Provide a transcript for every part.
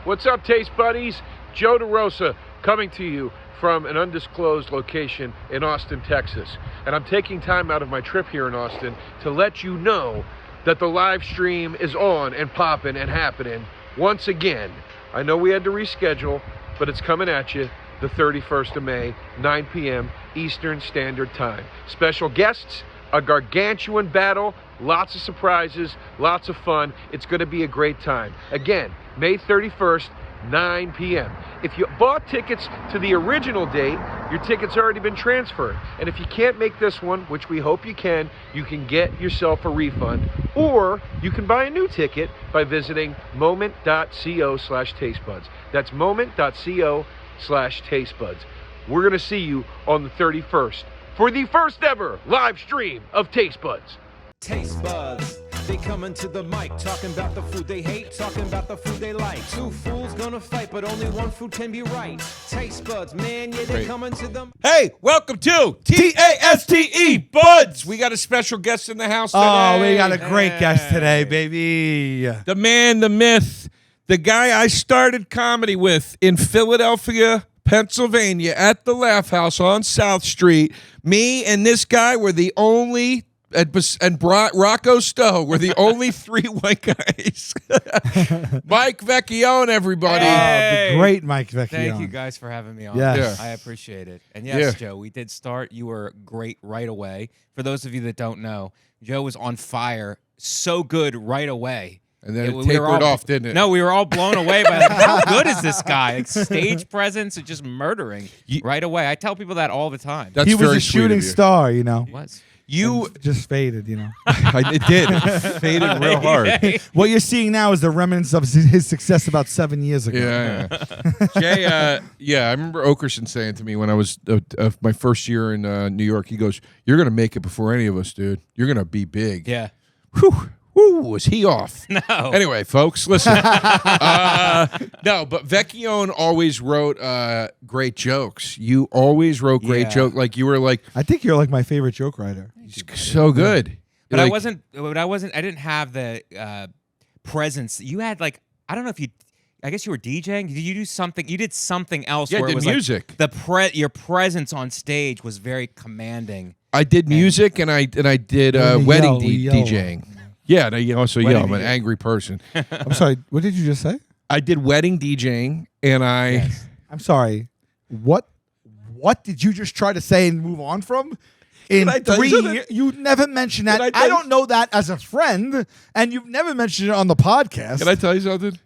What's up, Taste Buddies? Joe DeRosa coming to you from an undisclosed location in Austin, Texas. And I'm taking time out of my trip here in Austin to let you know that the live stream is on and popping and happening once again. I know we had to reschedule, but it's coming at you the 31st of May, 9 p.m. Eastern Standard Time. Special guests, a gargantuan battle, lots of surprises, lots of fun. It's going to be a great time. Again, May 31st, 9 p.m. If you bought tickets to the original date, your ticket's already been transferred. And if you can't make this one, which we hope you can get yourself a refund. Or you can buy a new ticket by visiting moment.co/tastebuds. That's moment.co/tastebuds. We're going to see you on the 31st for the first ever live stream of Taste Buds. Taste Buds, they coming to the mic, talking about the food they hate, talking about the food they like. Two fools gonna fight, but only one food can be right. Taste Buds, man, yeah, they coming to them. Hey, welcome to TASTE Buds. We got a special guest in the house today. Oh, we got a great guest today, baby. The man, the myth, the guy I started comedy with in Philadelphia, Pennsylvania, at the Laugh House on South Street. Me and this guy were the only... And Rocco Stowe were the only three white guys. Mike Vecchione, everybody. Hey. The great Mike Vecchione. Thank you guys for having me on. Yes. I appreciate it. And yes, Joe, we did start. You were great right away. For those of you that don't know, Joe was on fire, so good right away. And then it tapered off, didn't it? No, we were all blown away by like, how good is this guy? Like, stage presence and just murdering right away. I tell people that all the time. That's he was very a shooting star, you know. He was. You just faded, you know. It did. It faded real hard. What you're seeing now is the remnants of his success about 7 years ago. Yeah. Jay, I remember Okerson saying to me when I was my first year in New York, he goes, "You're going to make it before any of us, dude. You're going to be big." Yeah. Whew. Woo, was he off? No. Anyway, folks, listen. No, but Vecchione always wrote great jokes. You always wrote great jokes. Like you were like, I think you're like my favorite joke writer. He's so good. But like, I didn't have the presence. You had like, I don't know if I guess you were DJing. Did you do something? You did something else. Yeah, where I did it was music. Like your presence on stage was very commanding. I did music and I did wedding DJing. Yeah, and I also yell. I'm an angry person. I'm sorry. What did you just say? I did wedding DJing, and I'm sorry. What did you just try to say and move on from? In 3 years, you never mentioned that. I don't know that as a friend, and you've never mentioned it on the podcast. Can I tell you something?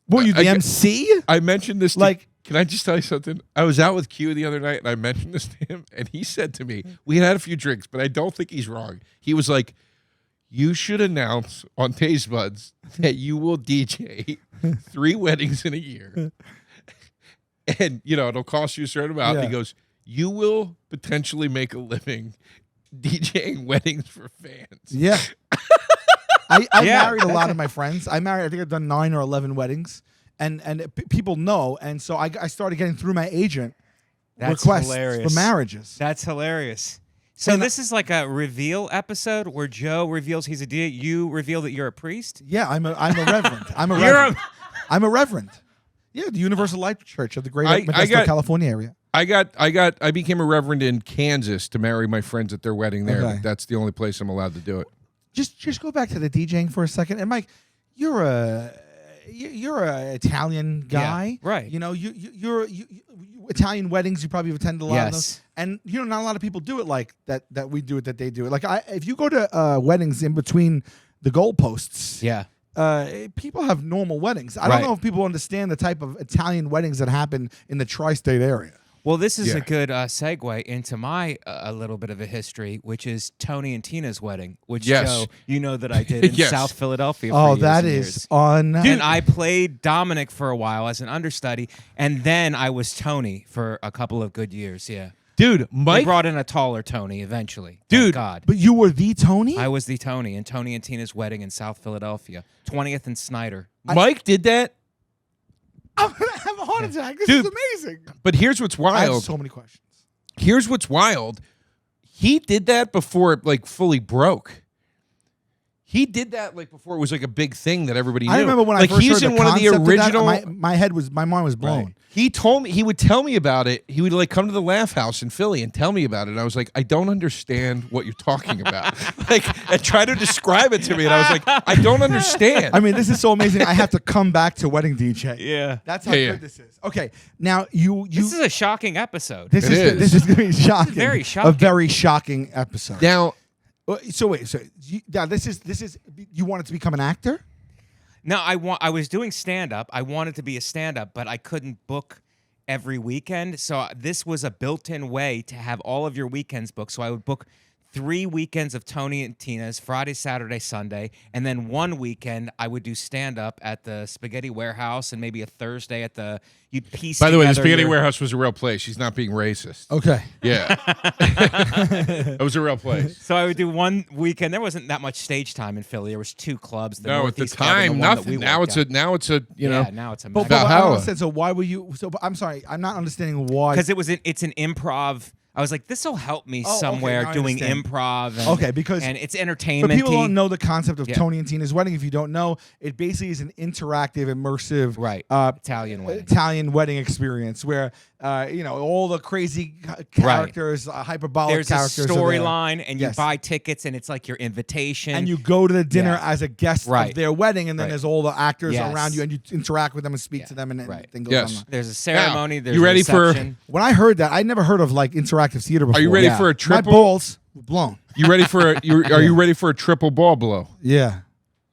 Were you the MC? I mentioned this. Like, can I just tell you something? I was out with Q the other night, and I mentioned this to him, and he said to me, we had a few drinks, but I don't think he's wrong. He was like, you should announce on Taste Buds that you will DJ 3 weddings in a year. And, it'll cost you a certain amount. Yeah. He goes, you will potentially make a living DJing weddings for fans. Yeah. I married a lot of my friends. I think I've done 9 or 11 weddings. And people know. And so I started getting through my agent requests for marriages. That's hilarious. So this is like a reveal episode where Joe reveals he's a DJ. You reveal that you're a priest? Yeah, I'm a reverend. I'm a reverend. I'm a reverend. Yeah, the Universal Life Church of the Greater Modesto, California area. I became a reverend in Kansas to marry my friends at their wedding there. Okay. But that's the only place I'm allowed to do it. Just go back to the DJing for a second. And Mike, you're a Italian guy, yeah, right? You're Italian weddings. You probably have attended a lot of those, and not a lot of people do it like that. That we do it. That they do it. Like if you go to weddings in between the goalposts, people have normal weddings. I don't know if people understand the type of Italian weddings that happen in the tri-state area. Well, this is a good segue into my a little bit of a history, which is Tony and Tina's wedding, which, Joe, you know that I did in South Philadelphia for years that and is years. on. And I played Dominic for a while as an understudy, and then I was Tony for a couple of good years, Dude, Mike... They brought in a taller Tony eventually. Dude. Thank God. But you were the Tony? I was the Tony in Tony and Tina's wedding in South Philadelphia, 20th and Snyder. Mike did that? I'm going to have a heart attack. This is amazing. But here's what's wild. I have so many questions. Here's what's wild. He did that before it fully broke. He did that like before it was like a big thing that everybody knew. I remember when like I first he's heard in the one of the concept original. that, my mind was blown. Right. He told me, he would tell me about it. He would like come to the Laugh House in Philly and tell me about it. And I was like, I don't understand what you're talking about. Like, and try to describe it to me. And I was like, I don't understand. I mean, this is so amazing. I have to come back to Wedding DJ. Yeah. That's how good this is. Okay, now you. This is a shocking episode. This is going to be shocking. Very shocking. A very shocking episode. Now, so wait, this is you wanted to become an actor? No, I was doing stand-up. I wanted to be a stand-up, but I couldn't book every weekend. So this was a built-in way to have all of your weekends booked. So I would book 3 weekends of Tony and Tina's, Friday, Saturday, Sunday, and then one weekend I would do stand-up at the Spaghetti Warehouse and maybe a Thursday at the, you'd piece by the way, the together Spaghetti Warehouse was a real place. She's not being racist. Okay. Yeah. It was a real place. So I would do one weekend. There wasn't that much stage time in Philly. There was 2 clubs. The No, at the Northeast Club and time, the one that nothing. we Now worked it's a, you know. Yeah, now it's a But mega- I don't Valhalla. understand. So why were you? So I'm sorry. I'm not understanding why. Because it's an improv. I was like, this will help me okay, somewhere now I doing understand. improv. And, Okay, because and it's For entertainment. people who don't know the concept of Yeah. Tony and Tina's Wedding, if you don't know, it basically is an interactive, immersive, Right. Italian wedding. Italian wedding experience where all the crazy characters, hyperbolic There's a characters, are there. storyline, and you Yes. buy tickets, and it's like your invitation. And you go to the dinner Yeah. as a guest Right. of their wedding, and then Right. there's all the actors Yes. around you, and you interact with them and speak Yeah. to them, and Right. everything goes Yes. on. There's a ceremony. There's you a ready for- reception. When I heard that, I never heard of like interactive theater before. Are you ready Yeah. for a My triple? balls were blown. You ready for a? Are you ready for a triple ball blow? Yeah,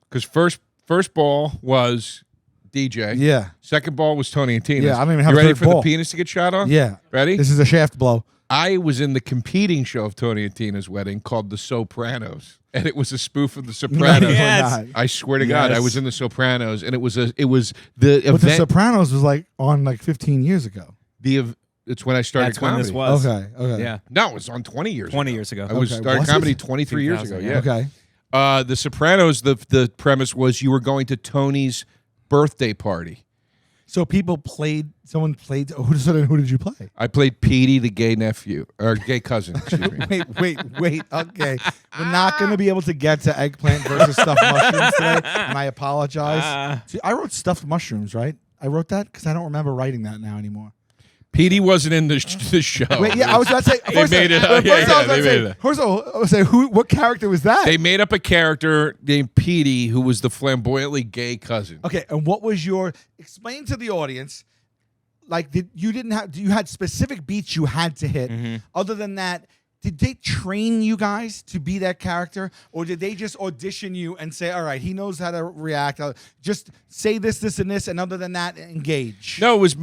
Because first ball was DJ. yeah, Second ball was Tony and Tina's. Yeah, I don't even have You a ready third for ball. the penis to get shot off? yeah. Ready? This is a shaft blow. I was in the competing show of Tony and Tina's wedding called The Sopranos, and it was a spoof of The Sopranos. No, you're Yes. not. I swear to God, I Yes. was in The Sopranos, and it was the But event. The Sopranos was like on like 15 years ago. It's when I started That's when comedy. this was. Okay. Yeah. No, it was on 20 years. 20 ago. years ago. I was Okay, started was comedy it? 23 years ago. 2000, Yeah. Okay. The Sopranos. The premise was you were going to Tony's birthday party. So someone played. Who did you play? I played Petey, the gay nephew or gay cousin. Excuse me. Wait. Okay. We're not going to be able to get to eggplant versus stuffed mushrooms today, and I apologize. See, I wrote stuffed mushrooms, right? I wrote that because I don't remember writing that now anymore. Petey wasn't in the show. Wait, yeah, I was about to say. First, made it first up. Yeah, I was about they to made say, it up. first of all, I was say, what character was that? They made up a character named Petey who was the flamboyantly gay cousin. Okay, and what was your explain to the audience? Like, you had specific beats you had to hit. Mm-hmm. Other than that, did they train you guys to be that character, or did they just audition you and say, "All right, he knows how to react. Just say this, and this," and other than that, engage? No, it was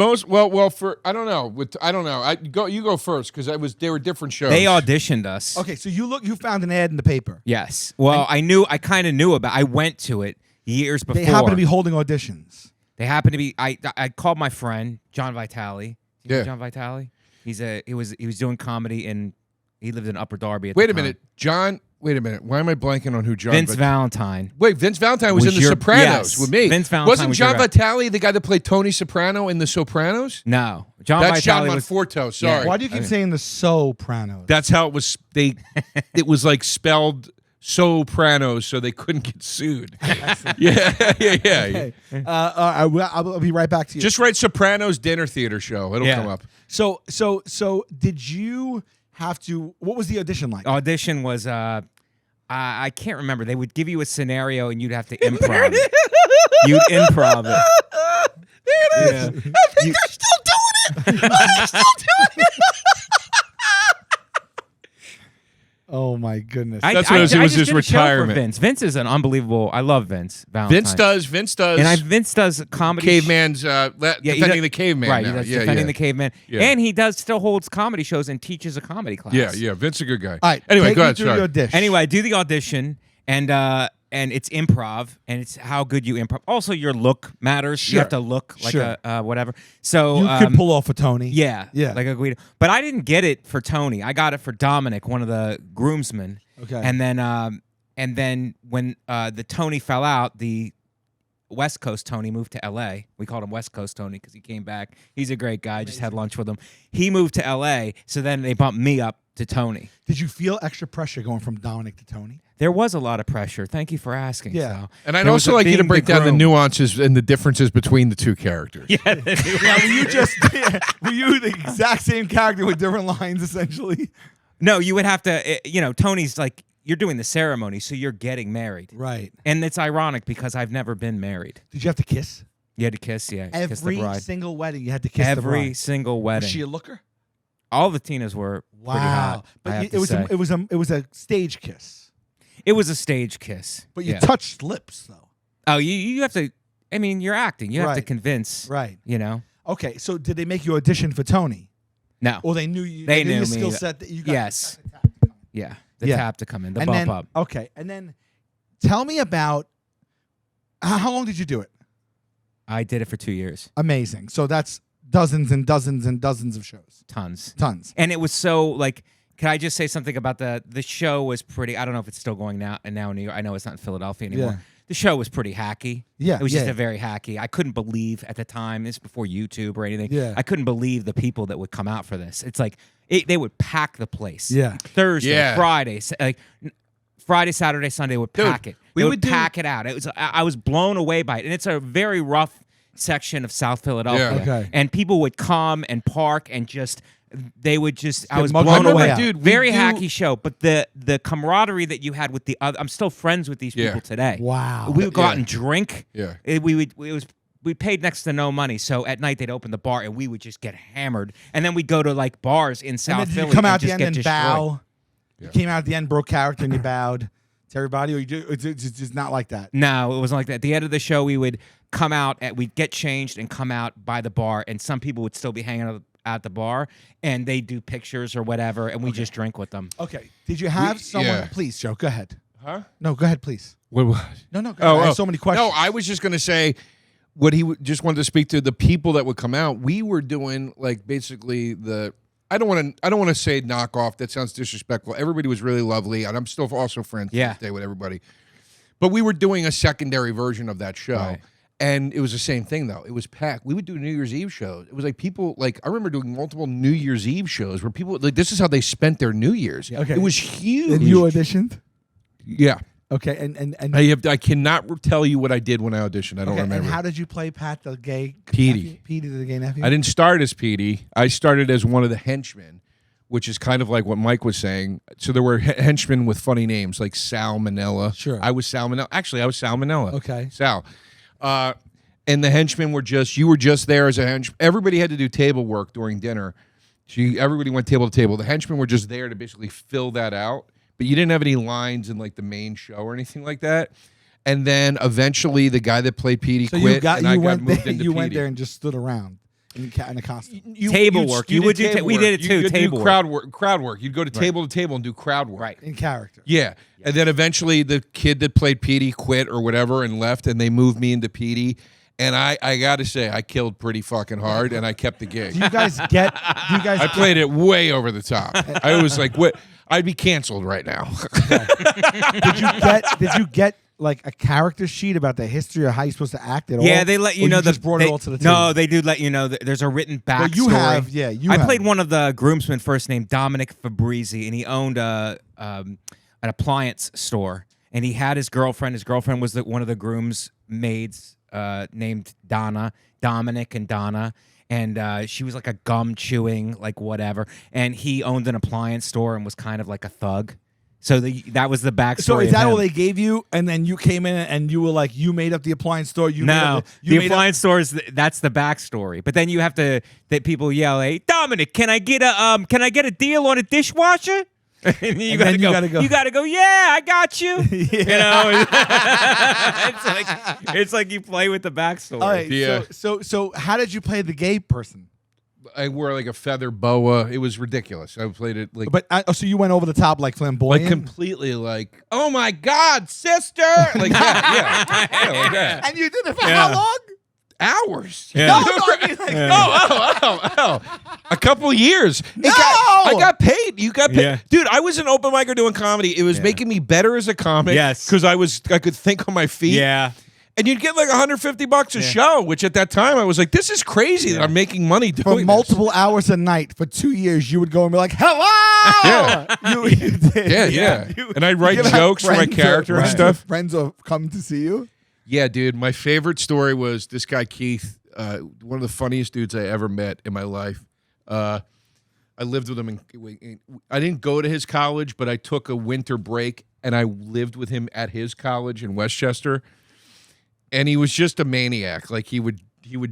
for I don't know. You go first because they were different shows. They auditioned us. Okay, so you found an ad in the paper. Yes. Well, I kind of knew about. I went to it years before. They happen to be holding auditions. They happen to be. I called my friend John Vitale. You know Yeah. John Vitale. He was doing comedy and he lived in Upper Darby. Wait a minute, John. Wait a minute. Why am I blanking on who John? Vince Valentine. Wait, Vince Valentine was Was in The your- Sopranos yes. with me. Vince Valentine wasn't was John your- Vitale the guy that played Tony Soprano in The Sopranos? No, John That's Vitale John was. Monforto. Sorry, Why do you keep saying the Sopranos? That's how it was. It was like spelled Sopranos, so they couldn't get sued. yeah. Okay. I'll be right back to you. Just write Sopranos dinner theater show. It'll Yeah. come up. So did you have to? What was the audition like? Audition was. I can't remember. They would give you a scenario and you'd have to improv. You'd improv it. There it is. Yeah. I think they're still doing it. They're still doing it. Oh my goodness! That's what it was. It was just his did a show for retirement. Vince. Vince is an unbelievable. I love Vince Valentine. Vince does. And Vince does comedy. Caveman's he defending does- the caveman. Right, now. he does Yeah, defending yeah. the caveman, Yeah. and he still holds comedy shows and teaches a comedy class. Yeah. Vince a good guy. All right. Anyway, take go me ahead. through Sorry. your dish. Anyway, I do the audition, and it's improv, and it's how good you improv. Also, your look matters. You Sure. have to look like Sure. a whatever. So you could pull off a Tony. yeah, Yeah. like a Guido. But I didn't get it for Tony. I got it for Dominic, one of the groomsmen. Okay. And then when the Tony fell out, the West Coast Tony moved to L.A. We called him West Coast Tony because he came back. He's a great guy. Just had lunch with him. He moved to L.A., so then they bumped me up to Tony. Did you feel extra pressure going from Dominic to Tony? There was a lot of pressure. Thank you for asking. Yeah. Sal. And I'd There was also like you to being break down the groom. nuances and the differences between the two characters. Yeah, Yeah, were you the exact same character with different lines, essentially? no, you would have to. Tony's like you're doing the ceremony, so you're getting married, Right. and it's ironic because I've never been married. Did you have to kiss? You had to kiss, yeah, kiss the Every bride. single wedding, you had to kiss the Every bride. single Was wedding. she a looker? All the Tinas were pretty hot. I But have it to was say. it was a stage kiss. It was a stage kiss. But you yeah. touched lips though. Oh, you have to. I mean, you're acting. You have to Right. convince. Right. You know. Okay, so did they make you audition for Tony? No. Or they knew you? They knew your me. skill set that you got. Yes. Yeah. The Yeah. tap to come in. The And bump then up. okay, and then tell me about how long did you do it? I did it for 2 years. Amazing. So that's dozens and dozens and dozens of shows. Tons. Tons. And it was so like. Can I just say something about the show was pretty. I don't know if it's still going now in New York. I know it's not in Philadelphia anymore. Yeah. The show was pretty hacky. Yeah, It was yeah. just a very hacky. I couldn't believe at the time, this is before YouTube or anything. Yeah. I couldn't believe the people that would come out for this. It's like they would pack the place. Yeah. Thursday, Yeah. Friday, Friday, Saturday, Sunday would Dude, pack it. we They would do- pack it out. It was I was blown away by it. And it's a very rough section of South Philadelphia. Yeah. Okay. And people would come and park and just they would just I get was mugged blown on the way away. out. Dude, we very do- hacky show. But the camaraderie that you had with the other I'm still friends with these Yeah. people today. Wow. We would go Yeah. out and drink. Yeah. We paid next to no money, so at night they'd open the bar and we would just get hammered, and then we'd go to like bars in And South then did Philly you come out and at the just end get and destroyed. bow? You came out at the end, broke character, and you bowed to everybody, or it's just not like that. No, it wasn't like that. At the end of the show, we would come out, we'd get changed and come out by the bar, and some people would still be hanging out at the bar, and they'd do pictures or whatever, and we just drink with them. Okay. Did you have someone? yeah. Please, Joe, go ahead. Huh? No, go ahead, please. What? No, go ahead. I have so many questions. No, I was just going to say what just wanted to speak to the people that would come out. We were doing like basically I don't want to say knockoff. That sounds disrespectful. Everybody was really lovely, and I'm still also friends to Yeah. this day with everybody. But we were doing a secondary version of that show. Right. And it was the same thing though. It was packed. We would do New Year's Eve shows. It was like people like I remember doing multiple New Year's Eve shows where people like this is how they spent their New Year's. Okay. It was huge. And you auditioned. Yeah. Okay, and I cannot tell you what I did when I auditioned. I don't okay, remember. and how did you play Pat the gay Petey. nephew? Petey the gay nephew. I didn't start as Petey. I started as one of the henchmen, which is kind of like what Mike was saying. So there were henchmen with funny names like Sal Manella. Sure. I was Sal Manella. Actually, I was Sal Manella. Okay. Sal. And the henchmen were you were just there as a henchman. Everybody had to do table work during dinner. So everybody went table to table. The henchmen were just there to basically fill that out. But you didn't have any lines in like the main show or anything like that. And then eventually the guy that played Petey So quit, and I got went moved there, into you went Petey. there and just stood around in a costume. Table work. You would do table we work. did it too, You'd table do work. crowd work. You'd go to table and do crowd work. Right. In character. Yeah. And then eventually the kid that played Petey quit or whatever and left, and they moved me into Petey. And I got to say, I killed pretty fucking hard, and I kept the gig. Do you guys get? Do you guys? I played it way over the top. I was like, "What? I'd be canceled right now." Did you get like a character sheet about the history of how you're supposed to act at all? Yeah, they let you Or know just brought they, it all to the table. No, they do let you know that there's a written backstory. Well, you have, yeah, you I have. played one of the groomsmen first named Dominic Fabrizi, and he owned an appliance store. And he had his girlfriend. His girlfriend was one of the groom's maids named Donna, Dominic and Donna. And she was like a gum chewing, like whatever. And he owned an appliance store and was kind of like a thug. So that was the backstory. So is of that him. all they gave you? And then you came in and you were like, you made up the appliance store. You made No, up the appliance store is that's the backstory. But then you have to that people yell, "Hey, Dominic, can I get a deal on a dishwasher?" And you then gotta go. You gotta go. Yeah, I got you. You know, it's like you play with the backstory. All right. Yeah. So how did you play the gay person? I wore like a feather boa. It was ridiculous. I played it like, But so you went over the top like flamboyant. like completely like, "Oh my God, sister!" Like that, yeah, like that. And you did it for how long? Hours. Yeah. No, I mean, like, Oh. A couple years. I got paid. You got paid. Yeah. Dude, I was an open micer doing comedy. It was making me better as a comic. Yes. Because I could think on my feet. Yeah. And you'd get like $150 a show, which at that time I was like, this is crazy that I'm making money doing for multiple hours a night for 2 years. You would go and be like, "Hello." Yeah. You did. Yeah. And I'd write jokes for my character and stuff. Friends will come to see you. Yeah, dude. My favorite story was this guy Keith, one of the funniest dudes I ever met in my life. I lived with him. I didn't go to his college, but I took a winter break, and I lived with him at his college in Westchester. And he was just a maniac. Like he would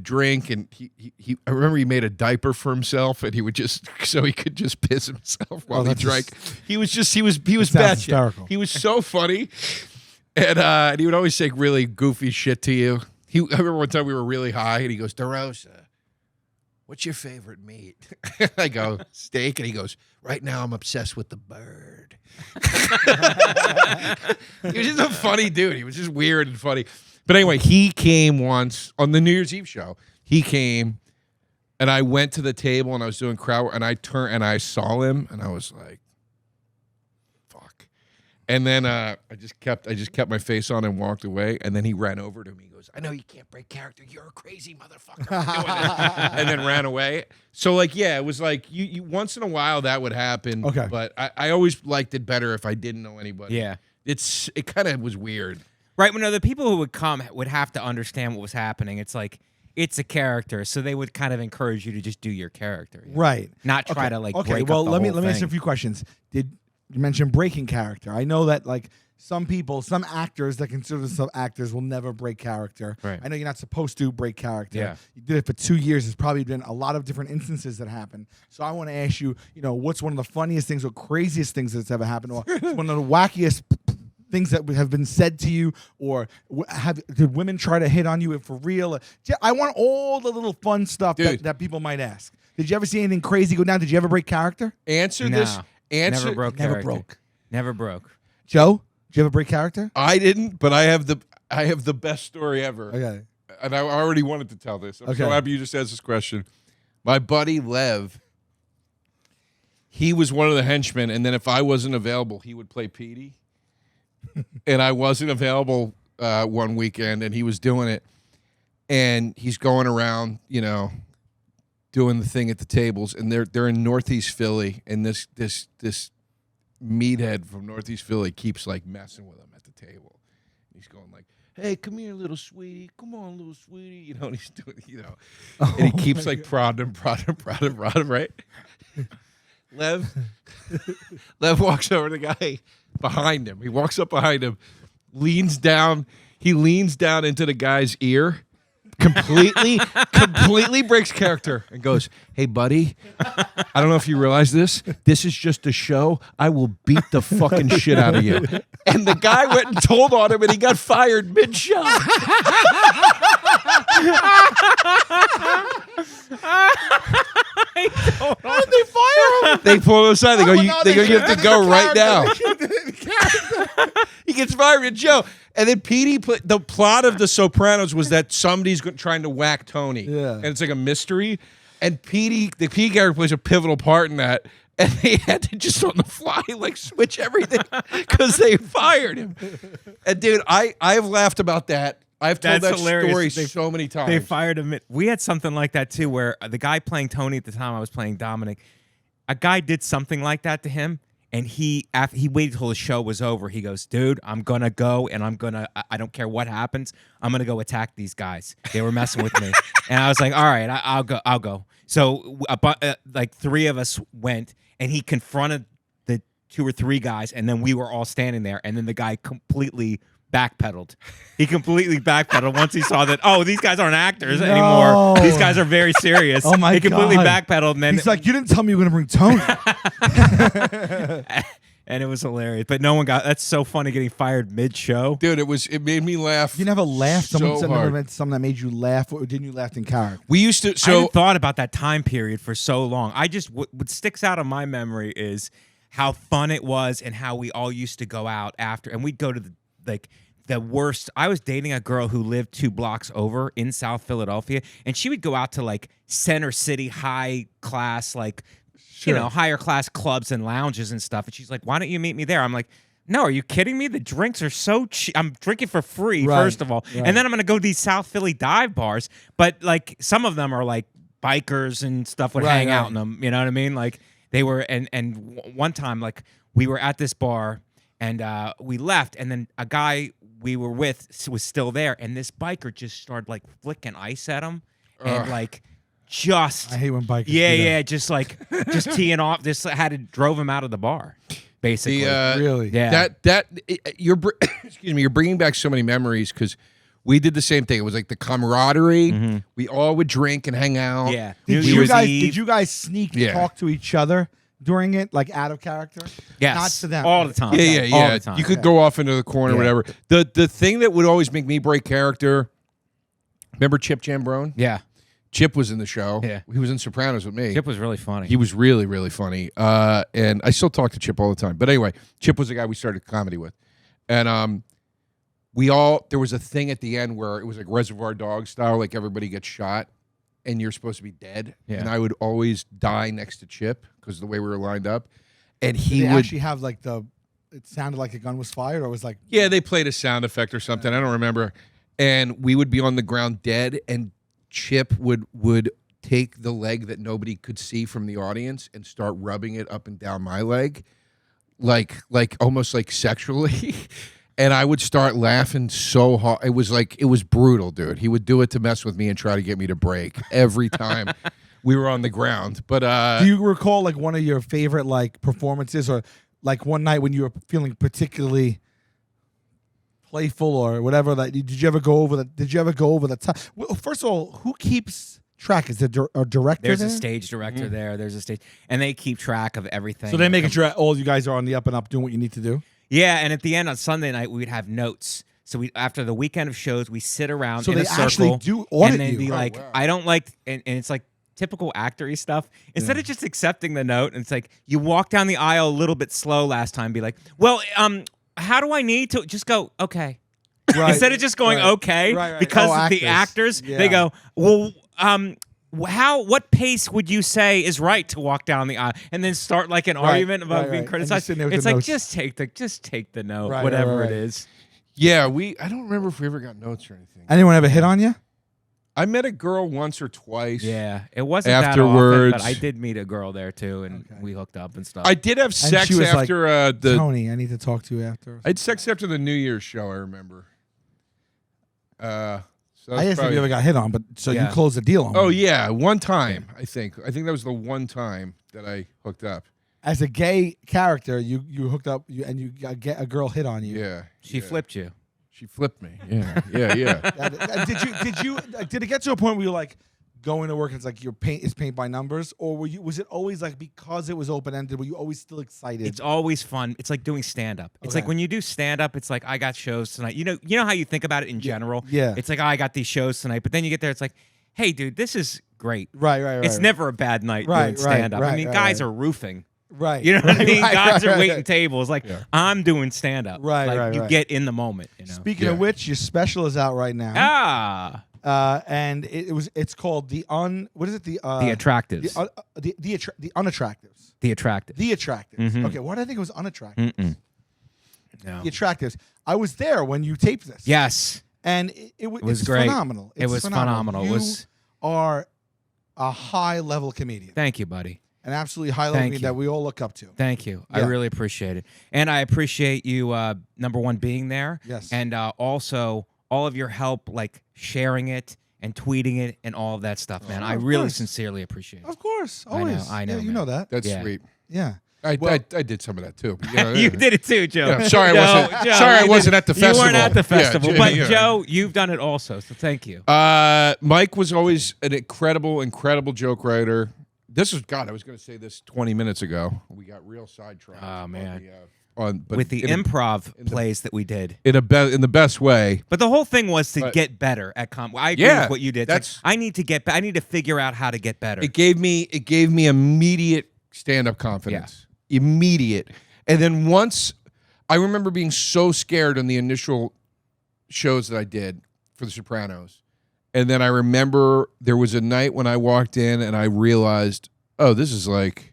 drink, and he I remember he made a diaper for himself, and he would just so he could just piss himself while he drank. He was bad. He was so funny, and he would always say really goofy shit to you. I remember one time we were really high, and he goes, "DeRosa, what's your favorite meat?" I go, "Steak," and he goes, "Right now I'm obsessed with the bird." He was just a funny dude. He was just weird and funny. But anyway, he came once on the New Year's Eve show. He came, and I went to the table, and I was doing crowd work, and I turned, and I saw him, and I was like, "Fuck!" And then I just kept my face on and walked away. And then he ran over to me. He goes, "I know you can't break character. You're a crazy motherfucker for doing it." And then ran away. So like, yeah, it was like you once in a while that would happen. Okay, but I always liked it better if I didn't know anybody. Yeah, it kind of was weird. Right, when the people who would come would have to understand what was happening. It's like, it's a character, so they would kind of encourage you to just do your character. You know? Right. Not try to, like, break well, up the let me whole ask you thing. a few questions. Did you mention breaking character? I know that, like, some actors that consider themselves actors will never break character. Right. I know you're not supposed to break character. Yeah. You did it for 2 years. There's probably been a lot of different instances that happen. So I want to ask you, what's one of the funniest things or craziest things that's ever happened, or one of the wackiest things that have been said to you, or did women try to hit on you for real? I want all the little fun stuff that people might ask. Did you ever see anything crazy go down? Did you ever break character? Answer No, this. Answer. Never broke. Joe, did you ever break character? I didn't, but I have the best story ever. Okay. And I already wanted to tell this. I'm so Okay. happy you just asked this question. My buddy Lev, he was one of the henchmen, and then if I wasn't available, he would play Petey. And I wasn't available one weekend, and he was doing it. And he's going around, doing the thing at the tables, and they're in Northeast Philly, and this meathead from Northeast Philly keeps like messing with him at the table. He's going like, "Hey, come here, little sweetie. Come on, little sweetie." And he's doing, and he keeps like prodding him, right? Lev walks over to the guy behind him. He walks up behind him, leans down. He leans down into the guy's ear, completely breaks character, and goes, "Hey, buddy, I don't know if you realize this. This is just a show. I will beat the fucking shit out of you." And the guy went and told on him, and he got fired mid-show. How did they fire him? They pull him aside. They go, you have to go right now. now. He gets fired at Joe. And then Petey the plot of The Sopranos was that somebody's trying to whack Tony. Yeah. And it's like a mystery. And the Petey character plays a pivotal part in that. And they had to just on the fly like switch everything because they fired him. And dude, I've laughed about that. I've told That's that hilarious. story so many times. They fired him. We had something like that too, where the guy playing Tony at the time, I was playing Dominic. A guy did something like that to him, and he waited till the show was over. He goes, "Dude, I'm gonna go, and I don't care what happens. I'm gonna go attack these guys. They were messing with me." And I was like, "All right, I'll go." So like 3 of us went, and he confronted the 2 or 3 guys, and then we were all standing there, and then the guy completely backpedaled. He completely backpedaled once he saw that, oh, these guys aren't actors anymore. These guys are very serious. Oh my He completely God. backpedaled, and then He's like, "You didn't tell me you were going to bring Tony." and it was hilarious. But no one got. That's so funny getting fired mid-show. Dude, it made me laugh. You never laughed? So Someone said hard. never met something that made you laugh, or didn't you laugh in character? We used to I hadn't thought about that time period for so long. I just what sticks out of my memory is how fun it was and how we all used to go out after, and we'd go to the worst. I was dating a girl who lived 2 blocks over in South Philadelphia, and she would go out to like Center City high class, like higher class clubs and lounges and stuff. And she's like, "Why don't you meet me there?" I'm like, No, are you kidding me? The drinks are so cheap. I'm drinking for free, first of all. Right. And then I'm going to go to these South Philly dive bars. But, like, some of them are, like, bikers and stuff would hang out in them. You know what I mean? Like, they were, and one time, like, we were at this bar, and we left, and then a guy we were with was still there, and this biker just started, like, flicking ice at him. And, like, just... I hate when bikers just, like, just teeing off. This drove him out of the bar. Basically, really, you're excuse me, you're bringing back so many memories because we did the same thing. It was like the camaraderie. Mm-hmm. We all would drink and hang out. Yeah. Did you guys sneak talk to each other during it, like out of character? Yes, not to them all the time. Yeah. All the time. You could go off into the corner, or whatever. The thing that would always make me break character. Remember Chip Jambrone? Yeah. Chip was in the show. Yeah. He was in Sopranos with me. Chip was really funny. He was really, really funny. And I still talk to Chip all the time. But anyway, Chip was the guy we started comedy with. And there was a thing at the end where it was like Reservoir Dogs style, like everybody gets shot and you're supposed to be dead. Yeah. And I would always die next to Chip because of the way we were lined up. And he Did they would actually have like it sounded like a gun was fired, or was like they played a sound effect or something. I don't remember. And we would be on the ground dead, and Chip would take the leg that nobody could see from the audience and start rubbing it up and down my leg, like almost like sexually. And I would start laughing so hard. It was brutal, dude. He would do it to mess with me and try to get me to break every time we were on the ground. But do you recall like one of your favorite like performances, or like one night when you were feeling particularly playful or whatever? That did you ever go over the time? Well, first of all, who keeps track? Is there a director? There's there? a stage director there. There's a stage, and they keep track of everything. So they making sure all you guys are on the up and up doing what you need to do. Yeah, and at the end on Sunday night we'd have notes. So after the weekend of shows, we sit around So in they a circle, actually do audit and then you. be Oh, like, wow. I don't like, and it's like typical actory stuff. Instead of just accepting the note, and it's like you walk down the aisle a little bit slow last time, be like, well, how do I need to just go? Okay. Right. Instead of just going okay, Right. because Oh, the actors, Yeah. they go, well, what pace would you say is right to walk down the aisle, and then start like an argument about being And you're criticized? sitting there with It's the like notes. just take the note, Right, whatever right. it is. yeah, I don't remember if we ever got notes or anything. Anyone ever hit on you? I met a girl once or twice. Yeah, it wasn't Afterwards. that often, but I did meet a girl there too, and we hooked up and stuff. I did have sex she was like, after Tony, I need to talk to you after. I had sex after the New Year's show, I remember. So I that's asked if probably- you ever got hit on, but so you Yeah. closed the deal on. Oh me. yeah, one time, I think that was the one time that I hooked up. As a gay character, you hooked up and you got a girl hit on you. Yeah. She flipped you. She flipped me. Yeah. Did it get to a point where you're like going to work and it's like it's paint by numbers, or was it always like because it was open ended? Were you always still excited? It's always fun. It's like doing stand up. It's Okay. like when you do stand up, it's like I got shows tonight. You know how you think about it in general. Yeah. It's like I got these shows tonight, but then you get there, it's like, hey, dude, this is great. right. It's never a bad night Right, doing stand up. right, I mean, right, guys right. are roofing. right. You know what I mean? Right, Guys right, are waiting right. tables. Like I'm doing stand up. Right, like, right, you right. get in the moment. You know. Speaking of which, your special is out right now. Ah, And it's called the attractives. the unattractives. The attractive. The attractives. Mhm. Okay, why did I think it was unattractive? No. The attractives. I was there when you taped this. Yes. And it was it's great. phenomenal. It was phenomenal. It You was- are a high level comedian, Thank you, buddy. an absolutely high level Thank comedian you. that we all look up to. Thank you. I Yeah. really appreciate it. And I appreciate you, number one, being there. Yes. And also all of your help, like sharing it and tweeting it and all of that stuff, man. I of really course. sincerely appreciate it. Of course, I know, always. I know, Yeah, you man. know that. That's Yeah. sweet. Yeah. I did some of that too. But, You did it too, Joe. Yeah, sorry I No, wasn't- Joe, sorry I you wasn't did- at the You weren't festival. at the Yeah, festival, Joe, but yeah. Joe, you've done it also, so thank you. Mike was always an incredible joke writer. This was I was going to say this 20 minutes ago. We got real sidetracked. Oh, man. But With the in improv plays that we did. in the best way. But the whole thing was to But- get better at I agree Yeah, with what you did. It's like, I need to figure out how to get better. It gave me immediate stand-up confidence. Immediate. And then once I remember being so scared on the initial shows that I did for The Sopranos. And then I remember there was a night when I walked in and I realized, oh, this is like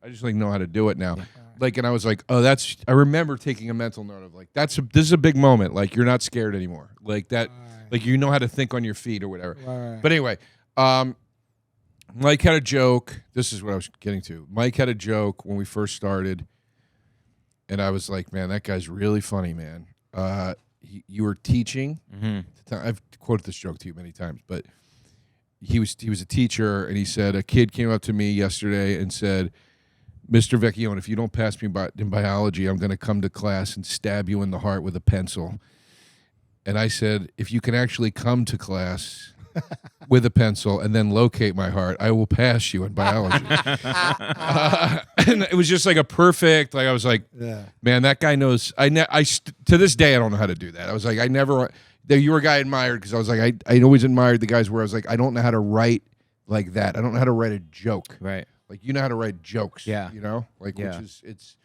I just know how to do it now. Like, and I was like, oh, that's. I remember taking a mental note of like, this is a big moment. Like, you're not scared anymore. Like that. Like, you know how to think on your feet or whatever. Right. But anyway, Mike had a joke. This is what I was getting to. Mike had a joke when we first started, and I was like, man, that guy's really funny, man. You were teaching. I've quoted this joke to you many times, but he was a teacher, and he said a kid came up to me yesterday and said, Mr. Vecchione, if you don't pass me in biology, I'm going to come to class and stab you in the heart with a pencil. And I said, if you can actually come to class with a pencil and then locate my heart, I will pass you in biology. And it was just like a perfect, like I was like, man, that guy knows. To this day, I don't know how to do that. I was like, you were a guy I admired because I was like, I always admired the guys where I was like, I don't know how to write like that. I don't know how to write a joke. Right. Like, you know how to write jokes. Yeah. You know? Like, which is, it's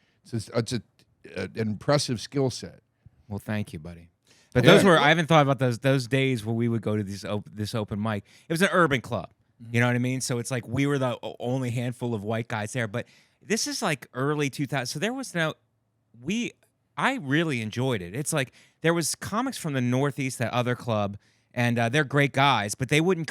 an impressive skill set. Well, thank you, buddy. But those were, I haven't thought about those days where we would go to this open mic. It was an urban club. You know what I mean? So it's like we were the only handful of white guys there. But this is like early 2000. So there was I really enjoyed it. It's like there was comics from the Northeast, that other club, and they're great guys, but they wouldn't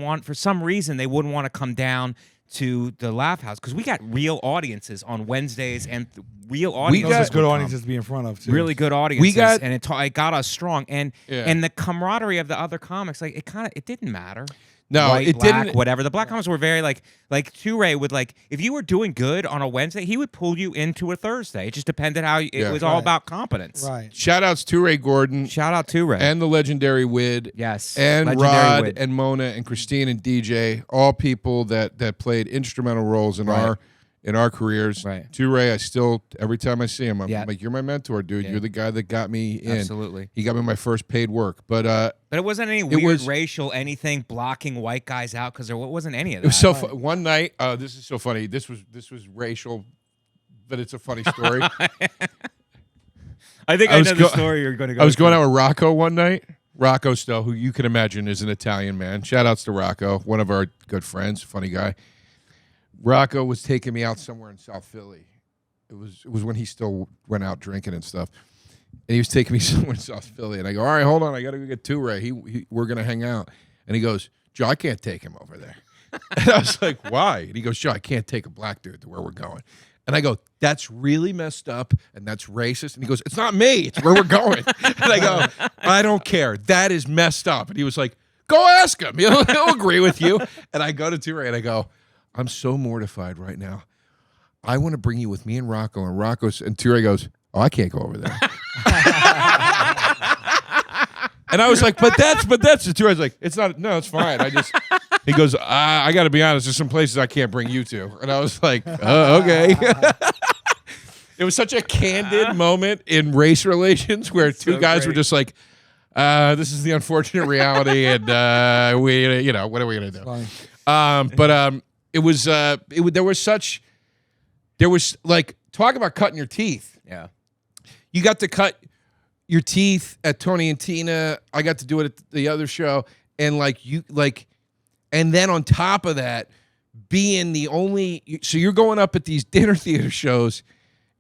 want, for some reason, they wouldn't want to come down to the Laugh House because we got real audiences on Wednesdays and real audiences. Those are good audiences to be in front of too. Really good audiences, and it got us strong, and the camaraderie of the other comics, like it didn't matter. No, white, it black, didn't. Whatever. The black comics were very like Toure would like if you were doing good on a Wednesday, he would pull you into a Thursday. It just depended how it was all about competence. Right. Shout outs to Ray Gordon. Shout out to Ray and the legendary Wid. Yes. And legendary Rod Wid. and Mona and Christine and DJ, all people that played instrumental roles in our careers. Right. To Ray, I still every time I see him, I'm like, you're my mentor, dude. You're the guy that got me in. Absolutely. He got me my first paid work. But it wasn't any weird racial anything blocking white guys out because there wasn't any of that. It was so one night. This is so funny. This was racial, but it's a funny story. I think I know the story you're going to go. I was going out with Rocco one night. Rocco Stowe, who you can imagine is an Italian man. Shout outs to Rocco, one of our good friends, funny guy. Rocco was taking me out somewhere in South Philly. It was when he still went out drinking and stuff. And he was taking me somewhere in South Philly. And I go, all right, hold on. I got to go get Toure. We're going to hang out. And he goes, Joe, I can't take him over there. And I was like, why? And he goes, Joe, I can't take a black dude to where we're going. And I go, that's really messed up, and that's racist. And he goes, it's not me. It's where we're going. And I go, I don't care. That is messed up. And he was like, go ask him. He'll agree with you. And I go to Toure, and I go, I'm so mortified right now. I want to bring you with me and Rocco. And Toure goes, oh, I can't go over there. And I was like, but that's the Toure. I was like, it's not. No, it's fine. He goes, I got to be honest. There's some places I can't bring you to. And I was like, oh, okay. It was such a candid moment in race relations where two guys were just like, this is the unfortunate reality, and what are we gonna do? There was like, talk about cutting your teeth. Yeah. You got to cut your teeth at Tony and Tina. I got to do it at the other show. And and then on top of that, being the only, so you're going up at these dinner theater shows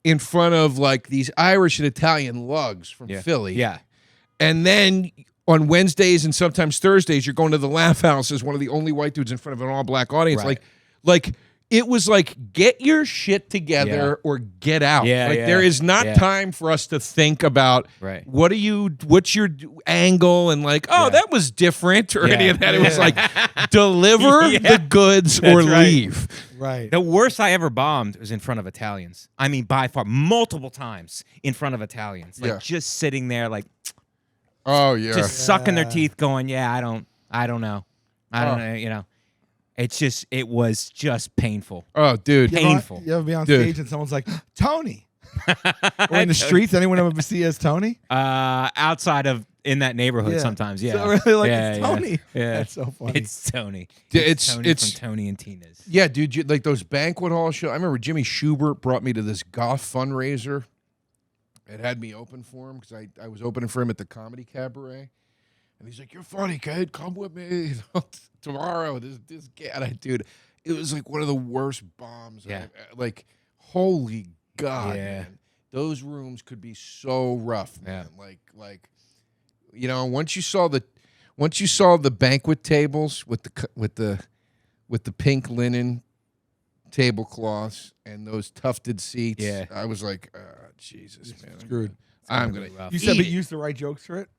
in front of like these Irish and Italian lugs from Philly. Yeah. And then on Wednesdays and sometimes Thursdays, you're going to the Laugh House as one of the only white dudes in front of an all black audience. Right. Like it was like, get your shit together or get out. There is not time for us to think about what's your angle and like, that was different or any of that. It was like, deliver the goods or leave. Right. The worst I ever bombed was in front of Italians. I mean, by far, multiple times in front of Italians. Like just sitting there like, just sucking their teeth going, I don't know. I don't know, it was just painful. Oh, dude. Painful. You ever be on stage and someone's like, Tony? Or in the streets, anyone ever see as Tony? Outside of in that neighborhood sometimes, So really like, it's Tony. Yeah. That's so funny. It's Tony. It's Tony from Tony and Tina's. Yeah, dude, like those banquet hall shows. I remember Jimmy Schubert brought me to this golf fundraiser. It had me open for him because I was opening for him at the Comedy Cabaret. And he's like, you're funny, kid. Come with me tomorrow. This kid, dude, it was like one of the worst bombs. Yeah. Like, holy God, Yeah. man. Those rooms could be so rough, man. Like, you know, once you saw the banquet tables with the pink linen tablecloths and those tufted seats, I was like, Jesus, man, Screwed. I'm gonna. You said, but eat you it. used to write jokes for it.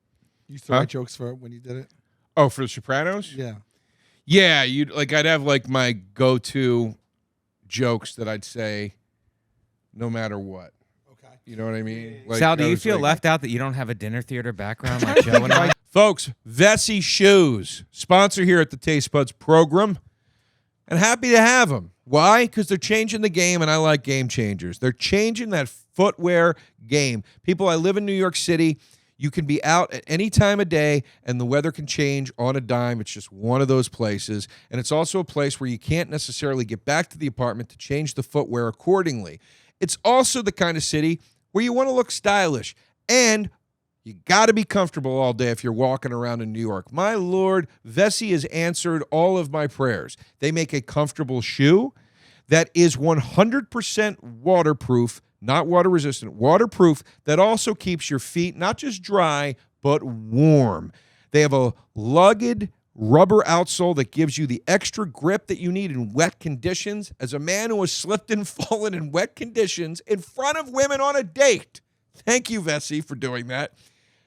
You used to Huh? write jokes for it when you did it. Oh, for The Sopranos? Yeah. Yeah, I'd have like my go-to jokes that I'd say no matter what. Okay. You know what I mean? Like, Sal, do I you was feel like- left out that you don't have a dinner theater background like Joe and I? Folks, Vessi Shoes, sponsor here at the Taste Buds program. And happy to have them. Why? Because they're changing the game, and I like game changers. They're changing that footwear game. People, I live in New York City. You can be out at any time of day, and the weather can change on a dime. It's just one of those places. And it's also a place where you can't necessarily get back to the apartment to change the footwear accordingly. It's also the kind of city where you want to look stylish, and you got to be comfortable all day if you're walking around in New York. My Lord, Vessi has answered all of my prayers. They make a comfortable shoe that is 100% waterproof, not water resistant, waterproof, that also keeps your feet not just dry, but warm. They have a lugged rubber outsole that gives you the extra grip that you need in wet conditions. As a man who has slipped and fallen in wet conditions in front of women on a date, thank you, Vessi, for doing that.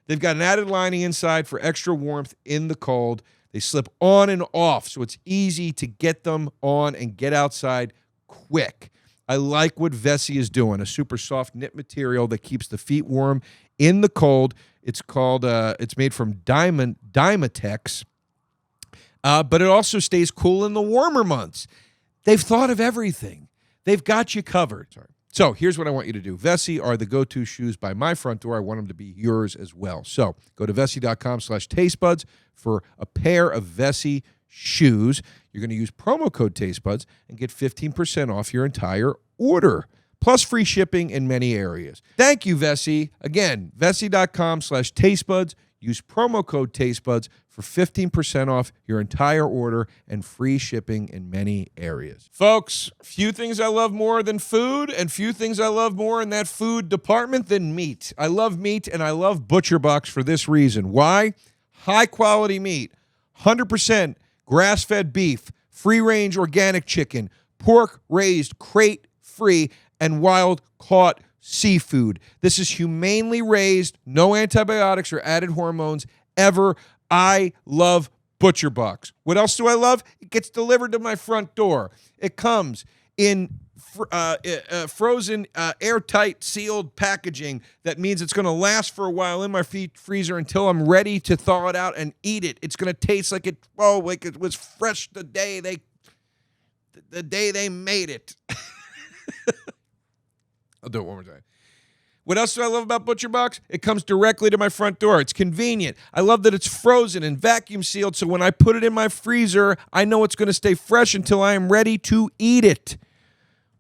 They've got an added lining inside for extra warmth in the cold. They slip on and off, so it's easy to get them on and get outside quick. I like what Vessi is doing, a super soft knit material that keeps the feet warm in the cold. It's made from Dymatex, but it also stays cool in the warmer months. They've thought of everything. They've got you covered. Sorry. So here's what I want you to do. Vessi are the go-to shoes by my front door. I want them to be yours as well. So go to vessi.com/tastebuds for a pair of Vessi shoes. You're going to use promo code tastebuds and get 15% off your entire order, plus free shipping in many areas. Thank you, Vessi. Again, vessi.com/tastebuds. Use promo code tastebuds for 15% off your entire order and free shipping in many areas. Folks, few things I love more than food, and few things I love more in that food department than meat. I love meat, and I love ButcherBox for this reason. Why? High-quality meat, 100% grass-fed beef, free-range organic chicken, pork raised crate-free, and wild-caught seafood. This is humanely raised, no antibiotics or added hormones ever. I love ButcherBox. What else do I love? It gets delivered to my front door. It comes in frozen, airtight, sealed packaging. That means it's going to last for a while in my freezer until I'm ready to thaw it out and eat it. It's going to taste like it was fresh the day they made it. I'll do it one more time. What else do I love about ButcherBox? It comes directly to my front door. It's convenient. I love that it's frozen and vacuum sealed, so when I put it in my freezer, I know it's going to stay fresh until I am ready to eat it.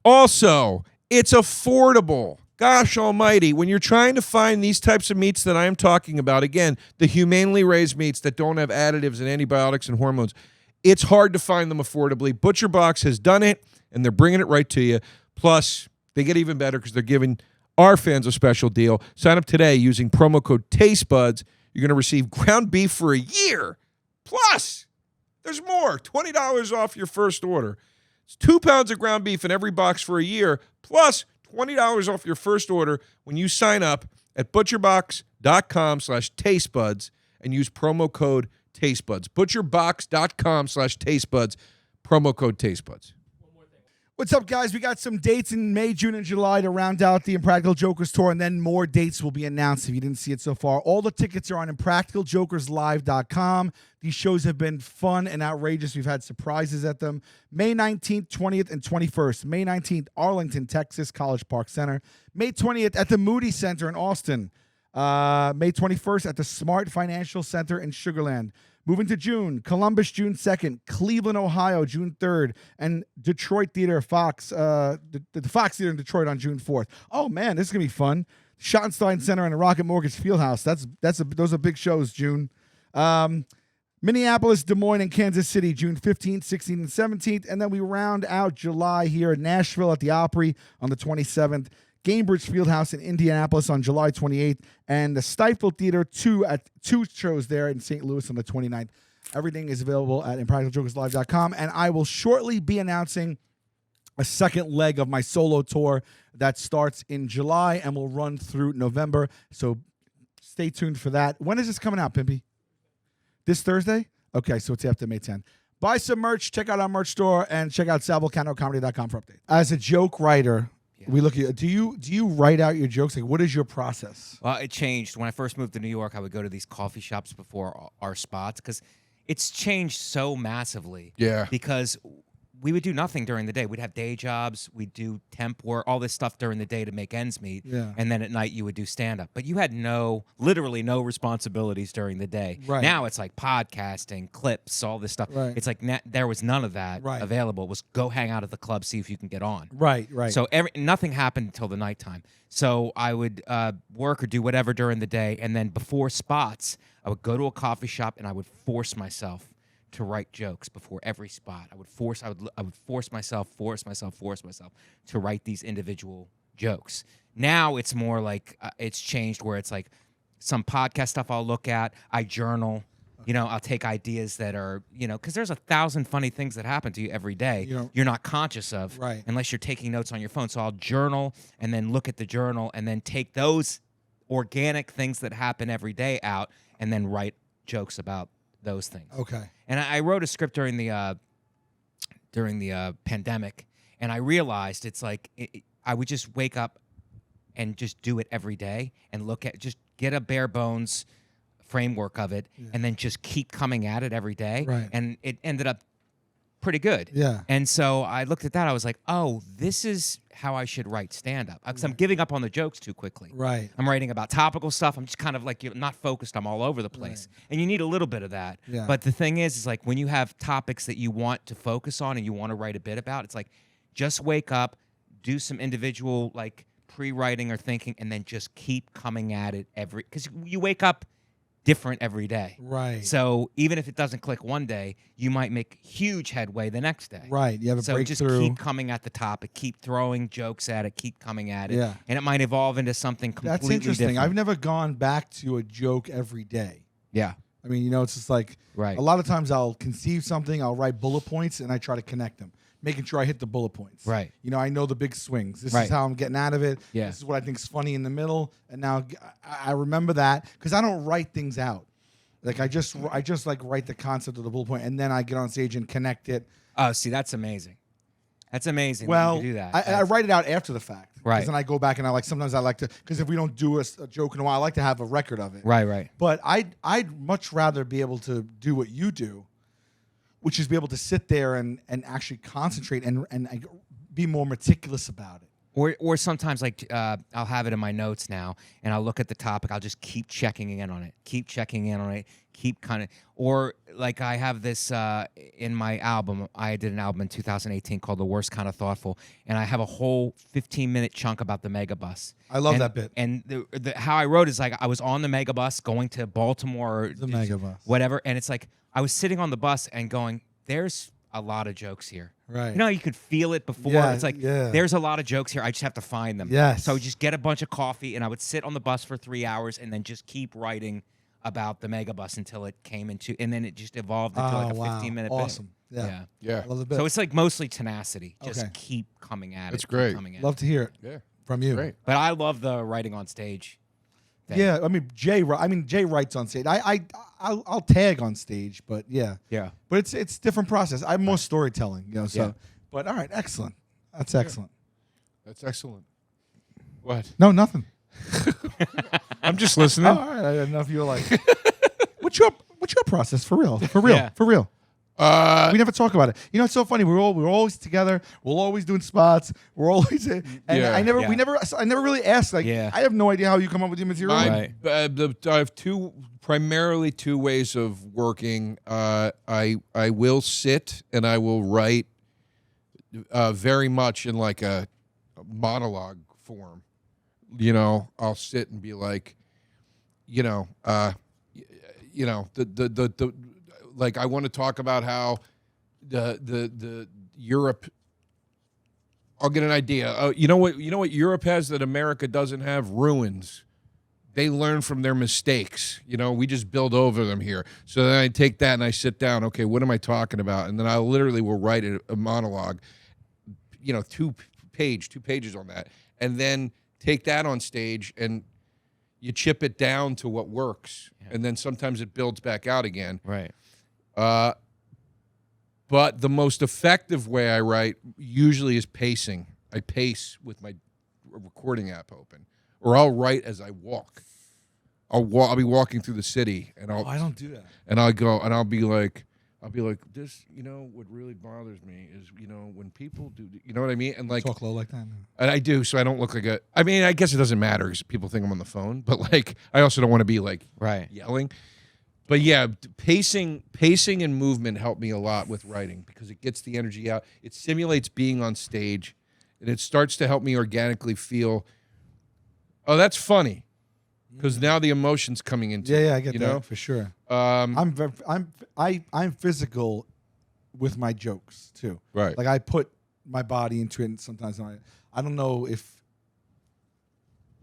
Also, it's affordable. Gosh almighty, when you're trying to find these types of meats that I am talking about, again, the humanely raised meats that don't have additives and antibiotics and hormones, it's hard to find them affordably. ButcherBox has done it, and they're bringing it right to you. Plus, they get even better because they're giving our fans a special deal. Sign up today using promo code TASTEBUDS. You're going to receive ground beef for a year. Plus, there's more. $20 off your first order. It's 2 pounds of ground beef in every box for a year, plus $20 off your first order when you sign up at butcherbox.com/tastebuds and use promo code TASTEBUDS. Butcherbox.com/tastebuds, promo code TASTEBUDS. What's up, guys? We got some dates in May, June, and July to round out the Impractical Jokers tour, and then more dates will be announced if you didn't see it so far. All the tickets are on ImpracticalJokersLive.com. These shows have been fun and outrageous. We've had surprises at them. May 19th, 20th, and 21st. May 19th, Arlington, Texas, College Park Center. May 20th at the Moody Center in Austin. May 21st at the Smart Financial Center in Sugar Land. Moving to June, Columbus, June 2nd, Cleveland, Ohio, June 3rd, and Detroit Theater, Fox, the Fox Theater in Detroit on June 4th. Oh, man, this is going to be fun. Schottenstein Center and the Rocket Mortgage Fieldhouse. Those are big shows, June. Minneapolis, Des Moines, and Kansas City, June 15th, 16th, and 17th. And then we round out July here in Nashville at the Opry on the 27th. Gamebridge Fieldhouse in Indianapolis on July 28th, and the Stifle Theater 2 at 2 shows there in St. Louis on the 29th. Everything is available at ImpracticalJokersLive.com, and I will shortly be announcing a second leg of my solo tour that starts in July and will run through November. So stay tuned for that. When is this coming out, Pimpy? This Thursday? Okay, so it's after May 10th. Buy some merch, check out our merch store, and check out salvulcanocomedy.com for updates. As a joke writer, we look at do you write out your jokes? Like, what is your process? Well, it changed. When I first moved to New York, I would go to these coffee shops before our spots because it's changed so massively. Yeah. Because we would do nothing during the day. We'd have day jobs. We'd do temp work, all this stuff during the day to make ends meet. Yeah. And then at night you would do stand-up. But you had literally no responsibilities during the day. Right. Now it's like podcasting, clips, all this stuff. Right. It's like there was none of that Right. available. It was go hang out at the club, see if you can get on. Right. So nothing happened until the nighttime. So I would work or do whatever during the day. And then before spots, I would go to a coffee shop and I would force myself to write jokes before every spot. I would force myself to write these individual jokes. Now it's more like it's changed where it's like some podcast stuff I'll look at. I journal. I'll take ideas that are, because there's 1,000 funny things that happen to you every day you're not conscious of unless you're taking notes on your phone. So I'll journal and then look at the journal and then take those organic things that happen every day out and then write jokes about those things. Okay. And I wrote a script during the pandemic, and I realized it's like I would just wake up and just do it every day and just get a bare bones framework of it, and then just keep coming at it every day. Right. And it ended up pretty good. Yeah. And so I looked at that. I was like, oh, this is how I should write stand-up. Because I'm giving up on the jokes too quickly. Right. I'm writing about topical stuff. I'm just kind of like not focused. I'm all over the place. Right. And you need a little bit of that. Yeah. But the thing is like when you have topics that you want to focus on and you want to write a bit about, it's like just wake up, do some individual like pre-writing or thinking, and then just keep coming at it because you wake up different every day. Right. So even if it doesn't click one day, you might make huge headway the next day. Right. You have a breakthrough. So just keep coming at the topic, keep throwing jokes at it, keep coming at it. Yeah. And it might evolve into something completely That's interesting. different. I've never gone back to a joke every day. Yeah. I mean, it's just like right. A lot of times I'll conceive something, I'll write bullet points, and I try to connect them, making sure I hit the bullet points. Right. I know the big swings. This right. is how I'm getting out of it. Yeah. This is what I think is funny in the middle. And now I remember that because I don't write things out. Like I just like write the concept of the bullet point, and then I get on stage and connect it. Oh, see, that's amazing. That's amazing. Well, that you do that. I write it out after the fact. Right. Because then I go back and sometimes I like to, because if we don't do a joke in a while, I like to have a record of it. Right, right. But I'd much rather be able to do what you do, which is be able to sit there and actually concentrate and be more meticulous about it. Or sometimes like I'll have it in my notes now, and I'll look at the topic. I'll just keep checking in on it, keep kind of. Or like I have this in my album. I did an album in 2018 called "The Worst Kind of Thoughtful," and I have a whole 15-minute chunk about the megabus. I love that bit. And how I wrote is like I was on the megabus going to Baltimore, or the megabus, whatever, and it's like I was sitting on the bus and going, "There's a lot of jokes here." Right. You could feel it before. Yeah, it's like, there's a lot of jokes here. I just have to find them. Yes. So I would just get a bunch of coffee, and I would sit on the bus for 3 hours and then just keep writing about the megabus until it came into, and then it just evolved into like a 15-minute bit. Awesome. Yeah. Yeah. Love the bit. So it's like mostly tenacity. Just Okay. keep coming at it. That's keep great. coming at Love it. to hear it. Yeah. From you. Great. But I love the writing on stage thing. Yeah, I mean Jay writes on stage. I'll tag on stage, but yeah. Yeah. But it's different process. I'm more storytelling, so. Yeah. But all right, excellent. That's excellent. That's excellent. What? No, nothing. I'm just listening. Oh, all right, I didn't know if you were like, what's your process for real? For real? Yeah. For real? We never talk about it. It's so funny. We're always together. We're always doing spots. We're always and Yeah. I never Yeah. really asked. Like, Yeah. I have no idea how you come up with your material. Right. I have primarily two ways of working. I will sit and I will write very much in like a monologue form. I'll sit and be like, the like I want to talk about how the Europe I'll get an idea. You know what Europe has that America doesn't have? Ruins. They learn from their mistakes. We just build over them here. So then I take that and I sit down. Okay, what am I talking about? And then I literally will write a monologue, 2 pages on that. And then take that on stage and you chip it down to what works. Yeah. And then sometimes it builds back out again. Right. But the most effective way I write usually is pacing. I pace with my recording app open. Or I'll write as I walk. I'll be walking through the city, and I don't do that. And I'll go, and I'll be like, this. What really bothers me is, when people do, you know what I mean? And like, talk low like that. And I do, so I don't look like a. I mean, I guess it doesn't matter because people think I'm on the phone, but like, I also don't want to be like yelling. But yeah, pacing and movement help me a lot with writing because it gets the energy out. It simulates being on stage, and it starts to help me organically feel. Oh, that's funny, because now the emotion's coming into it. Yeah, I get that for sure. I'm physical with my jokes too. Right. Like I put my body into it, and sometimes I don't know if.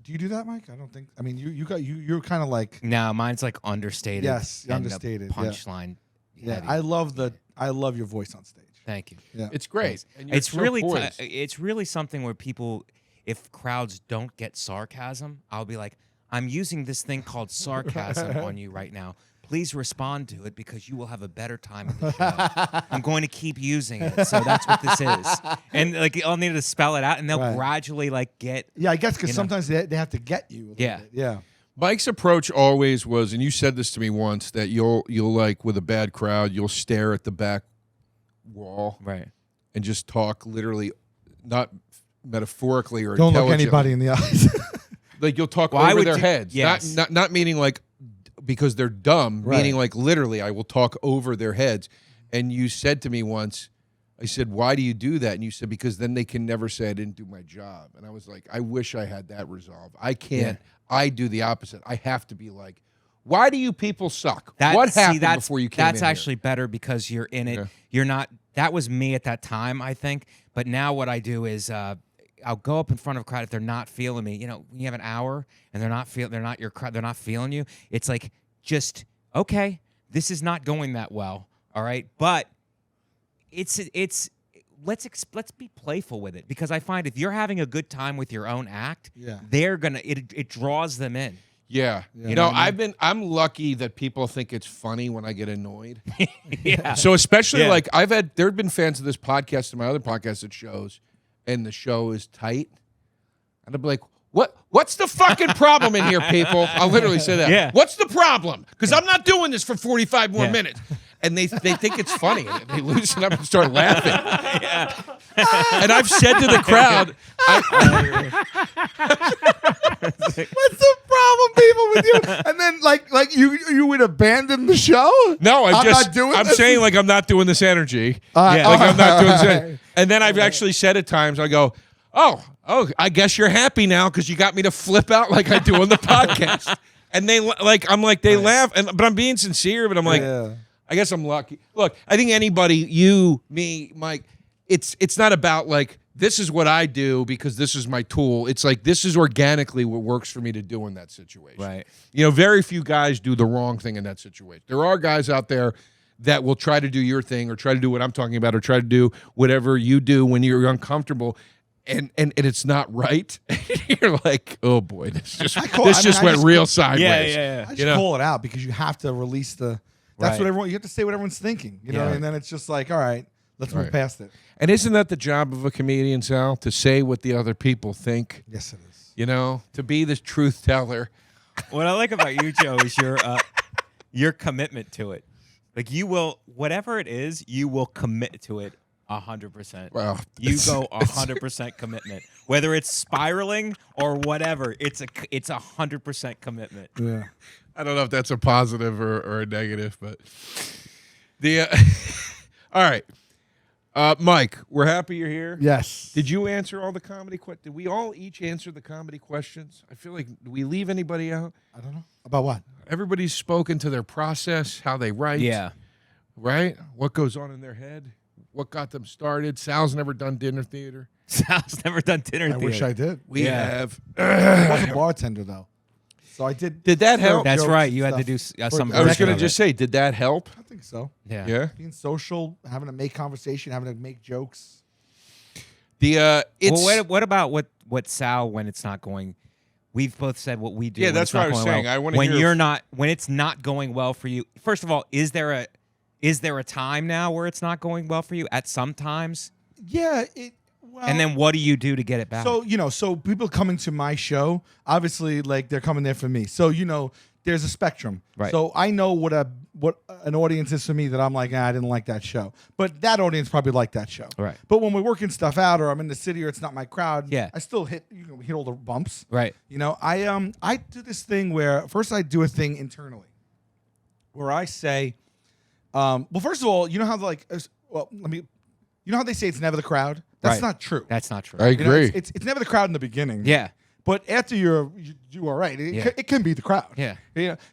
Do you do that, Mike? I don't think. I mean, you're kind of like. No, mine's like understated. Yes, understated. Punchline. Yeah, I love your voice on stage. Thank you. Yeah, it's great. And it's really it's really something where people. If crowds don't get sarcasm, I'll be like, I'm using this thing called sarcasm on you right now. Please respond to it because you will have a better time at the show. I'm going to keep using it. So that's what this is. And like I'll need to spell it out and they'll gradually like get. Yeah, I guess because sometimes they have to get you. Yeah. Yeah. Mike's approach always was, and you said this to me once, that you'll like with a bad crowd, you'll stare at the back wall. Right. And just talk literally, not metaphorically or don't look anybody in the eyes. Like you'll talk over their heads. Yes. Not meaning like because they're dumb, meaning like literally I will talk over their heads. And you said to me once, I said, why do you do that? And you said, because then they can never say I didn't do my job. And I was like, I wish I had that resolve. I can't. Yeah. I do the opposite. I have to be like, why do you people suck? What happened before you came in That's actually better because you're in it. Yeah. You're not. That was me at that time, I think. But now what I do is I'll go up in front of a crowd if they're not feeling me. When you have an hour and they're not feeling you. It's like just okay. This is not going that well. All right, but it's let's be playful with it because I find if you're having a good time with your own act, they're gonna it draws them in. Yeah. I'm lucky that people think it's funny when I get annoyed. Yeah. So especially like there have been fans of this podcast and my other podcast that shows. And the show is tight, and I'll be like, what's the fucking problem in here, people? I'll literally say that. Yeah. What's the problem? Because I'm not doing this for 45 more minutes. And they think it's funny. They loosen up and start laughing. Yeah. And I've said to the crowd, what's the problem, people, with you? And then like you would abandon the show? No, I'm saying like I'm not doing this energy. I'm not doing this energy. And then I've actually said at times, I go, oh, I guess you're happy now because you got me to flip out like I do on the podcast. And they laugh, but I'm being sincere, but I'm like, I guess I'm lucky. Look, I think anybody, you, me, Mike, it's not about like, this is what I do because this is my tool. It's like, this is organically what works for me to do in that situation. Right. Very few guys do the wrong thing in that situation. There are guys out there that will try to do your thing or try to do what I'm talking about or try to do whatever you do when you're uncomfortable. And it's not right. You're like, oh boy, this just went real sideways. Yeah. I just call it out because you have to release the. That's what everyone. You have to say what everyone's thinking. And then it's just like, all right, let's move past it. And isn't that the job of a comedian, Sal, to say what the other people think? Yes, it is. To be the truth teller. What I like about you, Joe, is your commitment to it. Like you will, whatever it is, you will commit to it 100%. Well, you go 100% commitment, whether it's spiraling or whatever. It's a 100% commitment. Yeah. I don't know if that's a positive or a negative, but all right. Mike, we're happy you're here. Yes. Did you answer all the comedy questions? Did we all each answer the comedy questions? I feel like, did we leave anybody out? I don't know. About what? Everybody's spoken to their process, how they write. Yeah. Right? What goes on in their head. what got them started. Sal's never done dinner theater. Sal's never done dinner I theater. wish I did. We have. I was a bartender though, so I did. Did that help? That's jokes right. and You had to stuff. do some. I was version going of to just it. say, did that help? I think so. Yeah. Yeah. Being social, having to make conversation, having to make jokes. It's Well, what about what Sal when it's not going? We've both said what we do. Yeah, when that's it's not what I was going saying. well. I wanna when hear you're if- not when it's not going well for you. First of all, is there a time now where it's not going well for you? At some times, Yeah. and then what do you do to get it back? So so people coming to my show, obviously, like they're coming there for me. So there's a spectrum. Right. So I know what an audience is for me that I'm like, I didn't like that show, but that audience probably liked that show. Right. But when we're working stuff out, or I'm in the city, or it's not my crowd, Yeah. I still hit all the bumps. right. I do this thing where first I do a thing internally, where I say, well, first of all, you know how you know how they say it's never the crowd. That's Right. not true. That's not true. I You know, agree. it's never the crowd in the beginning. yeah. But after you are right, it can be the crowd. Yeah.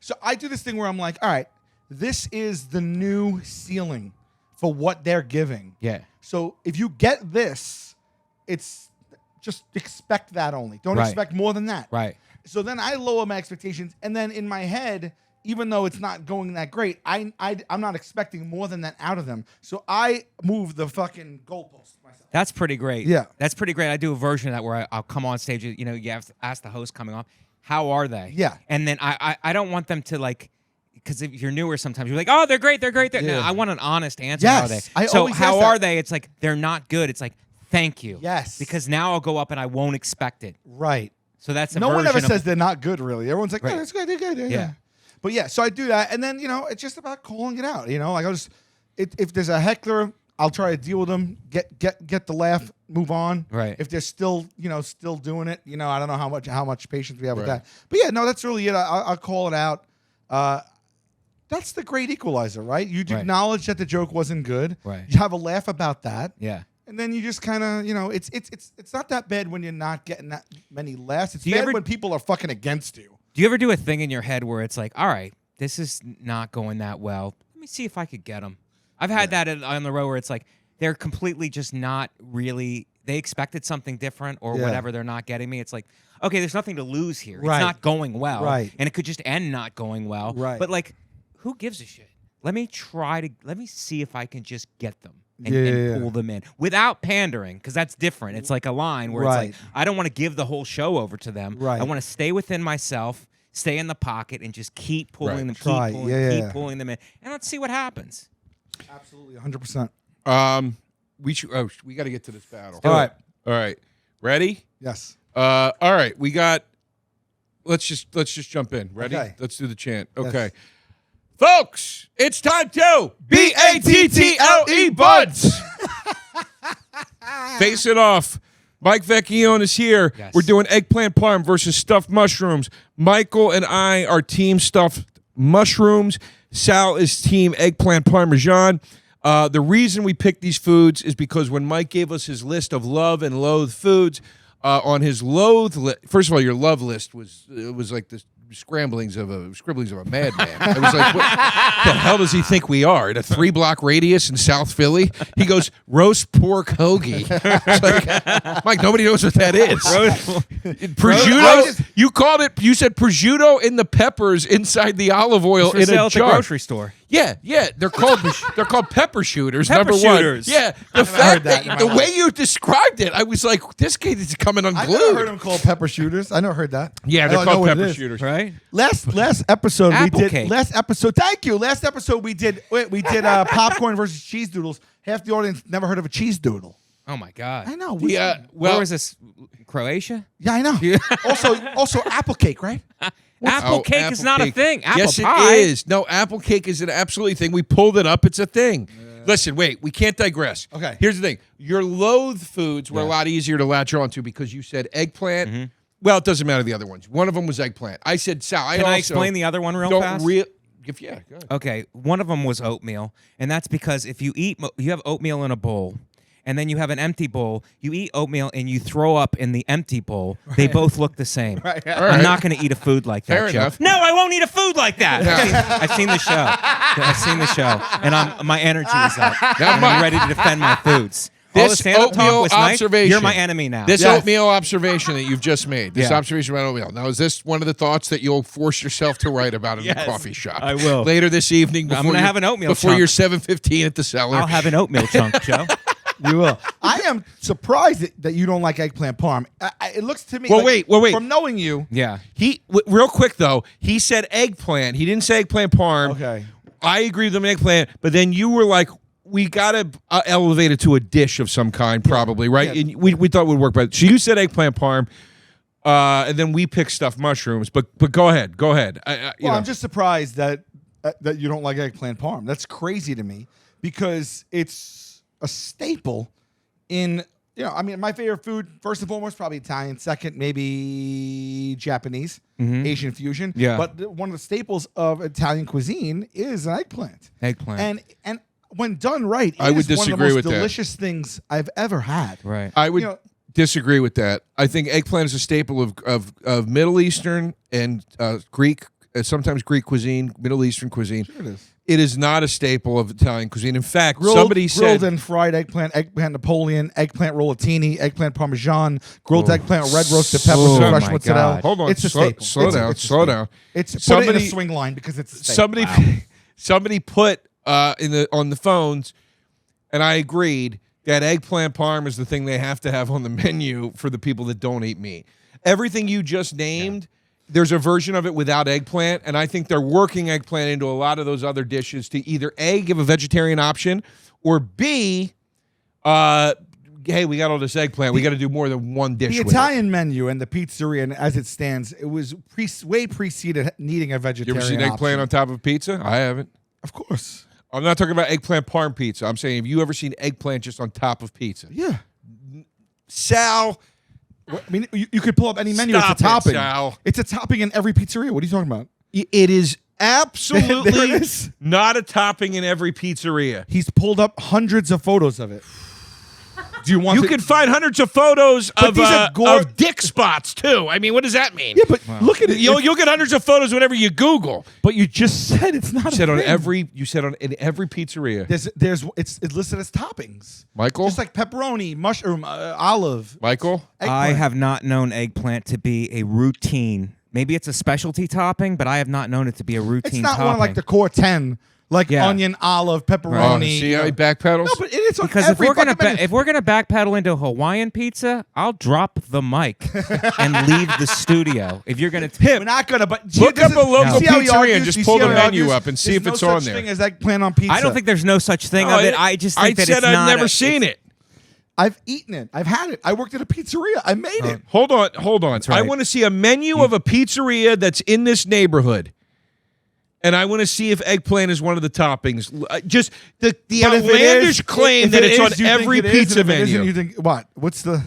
So I do this thing where I'm like, all right, this is the new ceiling for what they're giving. Yeah. So if you get this, it's just expect that only. Don't Right. expect more than that. Right. So then I lower my expectations, and then in my head, even though it's not going that great, I'm not expecting more than that out of them. So I move the fucking goalpost myself. That's pretty great. Yeah. That's pretty great. I do a version of that where I'll come on stage. You have to ask the host coming on, how are they? Yeah. And then I don't want them to like, because if you're newer, sometimes you're like, oh, they're great. No, Yeah. I want an honest answer. Yes. How are they? I So always how ask are that. they? It's like, they're not good. It's like, thank you. Yes. Because now I'll go up and I won't expect it. Right. So that's a No one version ever of- says they're not good, really. Everyone's like, Right. oh, that's good, they're good. Yeah. But yeah, so I do that. And then, it's just about calling it out. Like if there's a heckler, I'll try to deal with them, get the laugh, move on. Right. If they're still doing it, I don't know how much patience we have with Right. that. But yeah, no, that's really it. I'll call it out. That's the great equalizer, right? You Right. acknowledge that the joke wasn't good. Right. You have a laugh about that. Yeah. And then you just kind of, it's not that bad when you're not getting that many laughs. It's Do you bad ever- when people are fucking against you. Do you ever do a thing in your head where it's like, all right, this is not going that well. Let me see if I could get them. I've had that on the road where it's like they're completely just not really. They expected something different or Yeah. whatever. They're not getting me. It's like, okay, there's nothing to lose here. Right. It's not going well, Right. And it could just end not going well, Right. But like, who gives a shit? Let me see if I can just get them. And Yeah. pull them in without pandering, because that's different. It's like a line where Right. it's like, I don't want to give the whole show over to them. Right. I want to stay within myself, stay in the pocket, and just keep pulling Right. them, Try. keep pulling, Yeah. keep pulling them in, and let's see what happens. Absolutely, 100%. We should. Oh, we got to get to this battle. All right. All right. Ready? Yes. All right. We got. Let's just jump in. Ready? Okay. Let's do the chant. Yes. Okay. Folks, it's time to BATTLE buds. Face it off. Mike Vecchione is here. Yes. We're doing eggplant parm versus stuffed mushrooms. Michael and I are team stuffed mushrooms. Sal is team eggplant parmesan. The reason we picked these foods is because when Mike gave us his list of love and loathe foods, on his loathe list, first of all, your love list was like the scribblings of a madman. I was like, what the hell does he think we are? In a 3-block radius in South Philly? He goes, roast pork hoagie. It's like, Mike, nobody knows what that is. Prosciutto. You said prosciutto in the peppers inside the olive oil For in sale a at the jar. grocery store. Yeah, they're called pepper shooters. Pepper number shooters. one. Yeah, the heard fact that in that my the life. way you described it, I was like, this kid is coming I never unglued. heard them called pepper shooters. I never heard that. Yeah, I they're don't know called what it pepper is. shooters. Right? Last episode Apple we did. cake. Last episode. Thank you. Last episode we did popcorn versus cheese doodles. Half the audience never heard of a cheese doodle. Oh my God. I know. Yeah, Where well, was this? Croatia? Yeah, I know. also apple cake, right? Apple cake is not a thing. Apple yes, pie. it is. No, apple cake is an absolutely thing. We pulled it up. It's a thing. Listen, wait. We can't digress. Okay. Here's the thing. Your loathe foods were a lot easier to latch onto because you said eggplant. Mm-hmm. Well, it doesn't matter the other ones. One of them was eggplant. I said Sal. Can I explain the other one real fast? Yeah, go ahead. Okay, one of them was oatmeal, and that's because if you have oatmeal in a bowl, and then you have an empty bowl. You eat oatmeal and you throw up in the empty bowl. They both look the same. I'm not going to eat a food like that, Fair Joe. enough. No, I won't eat a food like that. I've seen the show. I've seen the show, and my energy is up. And I'm ready to defend my foods. All the This stand-up talk oatmeal was nice. observation. You're my enemy now. This oatmeal observation that you've just made, this Yeah. observation about oatmeal. Now, is this one of the thoughts that you'll force yourself to write about in the Yes, coffee shop? I will. Later this evening before gonna you- have an oatmeal before chunk. your 7:15 at the cellar. I'll have an oatmeal chunk, Joe. You will. I am surprised that you don't like eggplant parm. It looks to me. Well, like, wait. From knowing you, Yeah. Real quick though, he said eggplant. He didn't say eggplant parm. Okay. I agree with him eggplant, but then you were like, we gotta elevate it to a dish of some kind, probably, right? Yeah. And we thought it would work, but so you said eggplant parm, and then we picked stuffed mushrooms. But go ahead. You know. I'm just surprised that you don't like eggplant parm. That's crazy to me because it's a staple in. I mean, my favorite food, first and foremost, probably Italian. Second, maybe Japanese, Asian fusion. Yeah. But one of the staples of Italian cuisine is an eggplant. Eggplant. And when done right, I would is one of the disagree most with that. delicious things I've ever had. Right. I would You know- disagree with that. I think eggplant is a staple of Middle Eastern and Greek, sometimes Greek cuisine, Middle Eastern cuisine. Sure it is. It is not a staple of Italian cuisine. In fact, Grilled, somebody grilled said and fried eggplant Napoleon, eggplant rollatini, eggplant Parmesan, grilled eggplant, red roasted peppers, Oh fresh my mozzarella. God. Hold on, It's a slow- staple. slow It's a- down, it's a slow staple. down. It's put it in Somebody- a swing line because it's a staple. somebody put on the phones, and I agreed that eggplant parm is the thing they have to have on the menu for the people that don't eat meat. Everything you just named, there's a version of it without eggplant, and I think they're working eggplant into a lot of those other dishes to either A, give a vegetarian option, or B, hey, we got all this eggplant. We got to do more than one dish The with it. Italian menu and the pizzeria, and as it stands, it was way preceded needing a You vegetarian ever seen eggplant on top of pizza? I haven't. Of course. I'm not talking about eggplant parm pizza. I'm saying, have you ever seen eggplant just on top of pizza? Yeah. Sal, I mean, you could pull up any menu. Stop It's a topping. it, Sal. It's a topping in every pizzeria. What are you talking about? it is absolutely There it is. not a topping in every pizzeria. He's pulled up hundreds of photos of it. Do you want? You can find hundreds of photos But of, these are of dick spots too. I mean, what does that mean? Yeah, but look at it. You'll get hundreds of photos whenever you Google. But you just said it's not. You said a on thing. every. You said in every pizzeria. It's listed as toppings. Michael, Just like pepperoni, mushroom, olive. Michael. I eggplant. have not known eggplant to be a routine. Maybe it's a specialty topping, but I have not known it to be a routine It's not topping. one of like the core 10, like Yeah. onion, olive, Oh, pepperoni. see how he backpedals? No, but it's on Because if every we're gonna fucking menu. if we're gonna backpedal into Hawaiian pizza, I'll drop the mic and leave the studio. If you're gonna We're not gonna. But Look up a local see how he pizzeria argues? and just You pull see how the he menu argues? up and see There's if it's no on such there. thing as eggplant on pizza. I don't think there's no such thing No, of it. I just think that said it's I've not. never seen it. I've eaten it. I've had it. I worked at a pizzeria. I made it. Hold on. I right. want to see a menu of a pizzeria that's in this neighborhood. And I want to see if eggplant is one of the toppings. Just the But if it outlandish is- claim if that it it's is, on you think every it is, pizza and if it isn't, menu. you think what? What's the?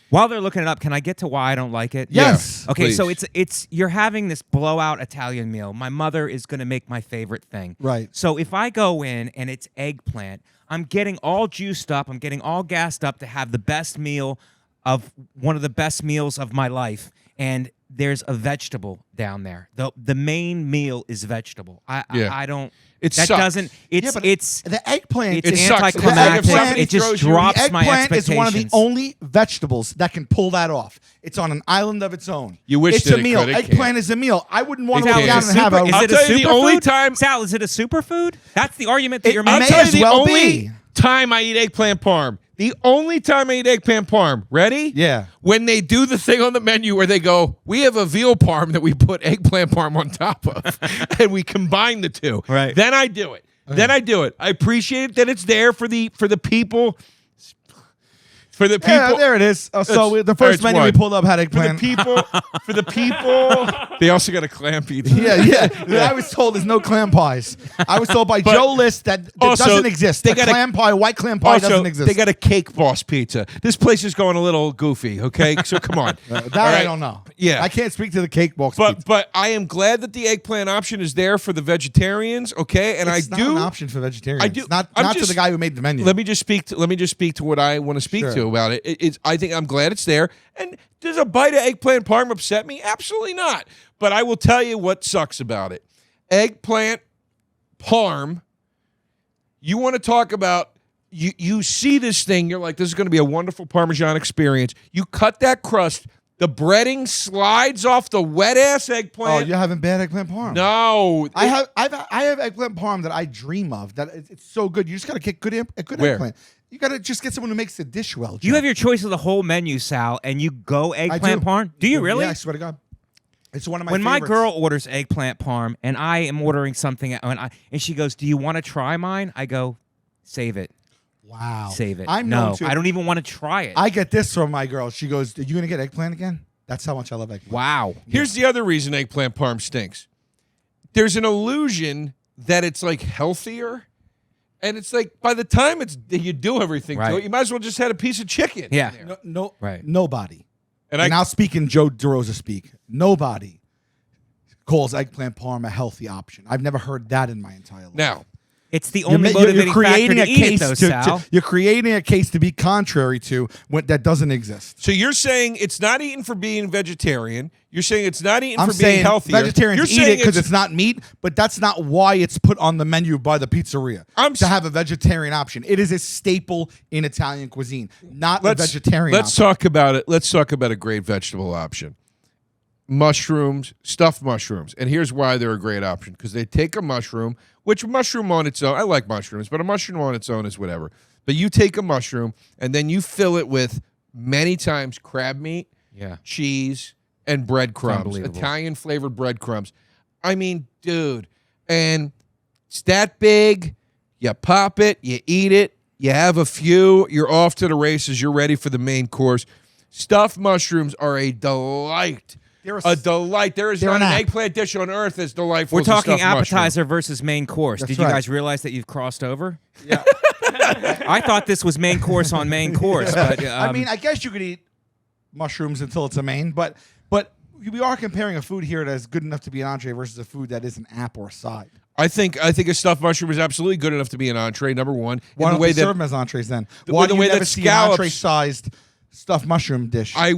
While they're looking it up, can I get to why I don't like it? Yes. Okay, so please. it's you're having this blowout Italian meal. My mother is going to make my favorite thing. Right. So if I go in and it's eggplant, I'm getting all juiced up, I'm getting all gassed up to have the best meal of one of the best meals of my life, and there's a vegetable down there. The main meal is vegetable. I don't. It Yeah, sucks. but It's the eggplant. it's It sucks. anticlimactic. The eggplant It just throws you- drops the my eggplant is expectations. one of the only vegetables that can pull that off. It's on an island of its own. You wish it's that a it meal. could. It Eggplant can't. is a meal. I wouldn't want to Sal, look is down it and have super- a. is I'll it tell a you the superfood? only time- Sal, is it a superfood? That's the argument that It you're may making. I'll tell you as the well only be. time I eat eggplant parm. The only time I eat eggplant parm. Ready? Yeah. When they do the thing on the menu where they go, we have a veal parm that we put eggplant parm on top of, and we combine the two. Right. Then I do it. Then I do it. I appreciate that it's there for the people. For the people. Yeah, there it is. So the first it's menu we one. pulled up had For the eggplant. people. For the people. They also got a clam pizza. Yeah. I was told there's no clam pies. I was told by Joe List that also, doesn't exist. they The got a- clam pie, white clam pie Also, doesn't exist. they got a Cake Boss pizza. This place is going a little goofy, okay? So come on. that All I right? don't know. Yeah. I can't speak to the cake box pizza. But I am glad that the eggplant option is there for the vegetarians. Okay, and It's not an option for vegetarians. I do. Not to the guy who made the menu. Let me just speak to what I want to speak Sure. to about it. It's I think I'm glad it's there. And does a bite of eggplant parm upset me? Absolutely not. But I will tell you what sucks about it. Eggplant parm. You want to talk about you see this thing, you're like, this is going to be a wonderful Parmesan experience. You cut that crust, the breading slides off the wet ass eggplant. Oh, you're having bad eggplant parm. No, I have eggplant parm that I dream of. That it's so good. You just gotta get a good Where? eggplant. You gotta just get someone who makes the dish well. You have your choice of the whole menu, Sal, and you go eggplant do. parm. Do you really? Yeah, I swear to God. It's one of my when favorites. my girl orders eggplant parm and I am ordering something and she goes, "Do you want to try mine?" I go, "Save it, Wow. save it." I'm no, known to- I don't even want to try it. I get this from my girl. She goes, "Are you gonna get eggplant again?" That's how much I love eggplant. wow. Here's the other reason eggplant parm stinks. There's an illusion that it's like healthier, and it's like by the time you do everything to Right. it, you might as well just had a piece of chicken. Yeah. Right. Nobody. And And I'll speak in Joe DeRosa speak. Nobody calls eggplant parm a healthy option. I've never heard that in my entire life. now It's the only motivating factor to eat it, though, Sal. You're creating a case to be contrary to what that doesn't exist. so you're saying it's not eaten for being vegetarian. You're saying it's not eaten I'm for being saying healthier. vegetarians You're eat it saying because it's not meat, but that's not why it's put on the menu by the pizzeria to have a vegetarian option. It is a staple in Italian cuisine, not a vegetarian Let's option. talk about it. Let's talk about a great vegetable option. Mushrooms, stuffed mushrooms. And here's why they're a great option. Because they take a mushroom, which mushroom on its own, I like mushrooms, but a mushroom on its own is whatever. But you take a mushroom and then you fill it with many times crab meat, cheese, and breadcrumbs. Unbelievable. Italian flavored breadcrumbs. I mean, dude. And it's that big. You pop it, you eat it, you have a few, you're off to the races, you're ready for the main course. Stuffed mushrooms are a delight. A delight. There is not an eggplant dish on earth as delightful We're as a talking stuffed mushroom. appetizer versus main course. That's Did you right. guys realize that you've crossed over? Yeah. I thought this was main course on main course, but I mean, I guess you could eat mushrooms until it's a main, but we are comparing a food here that is good enough to be an entree versus a food that is an app or a side. I think a stuffed mushroom is absolutely good enough to be an entree. Number one, Why in don't the way we that serve them as entrees then? the Why do you way never that see scallops- an entree-sized stuffed mushroom dish? I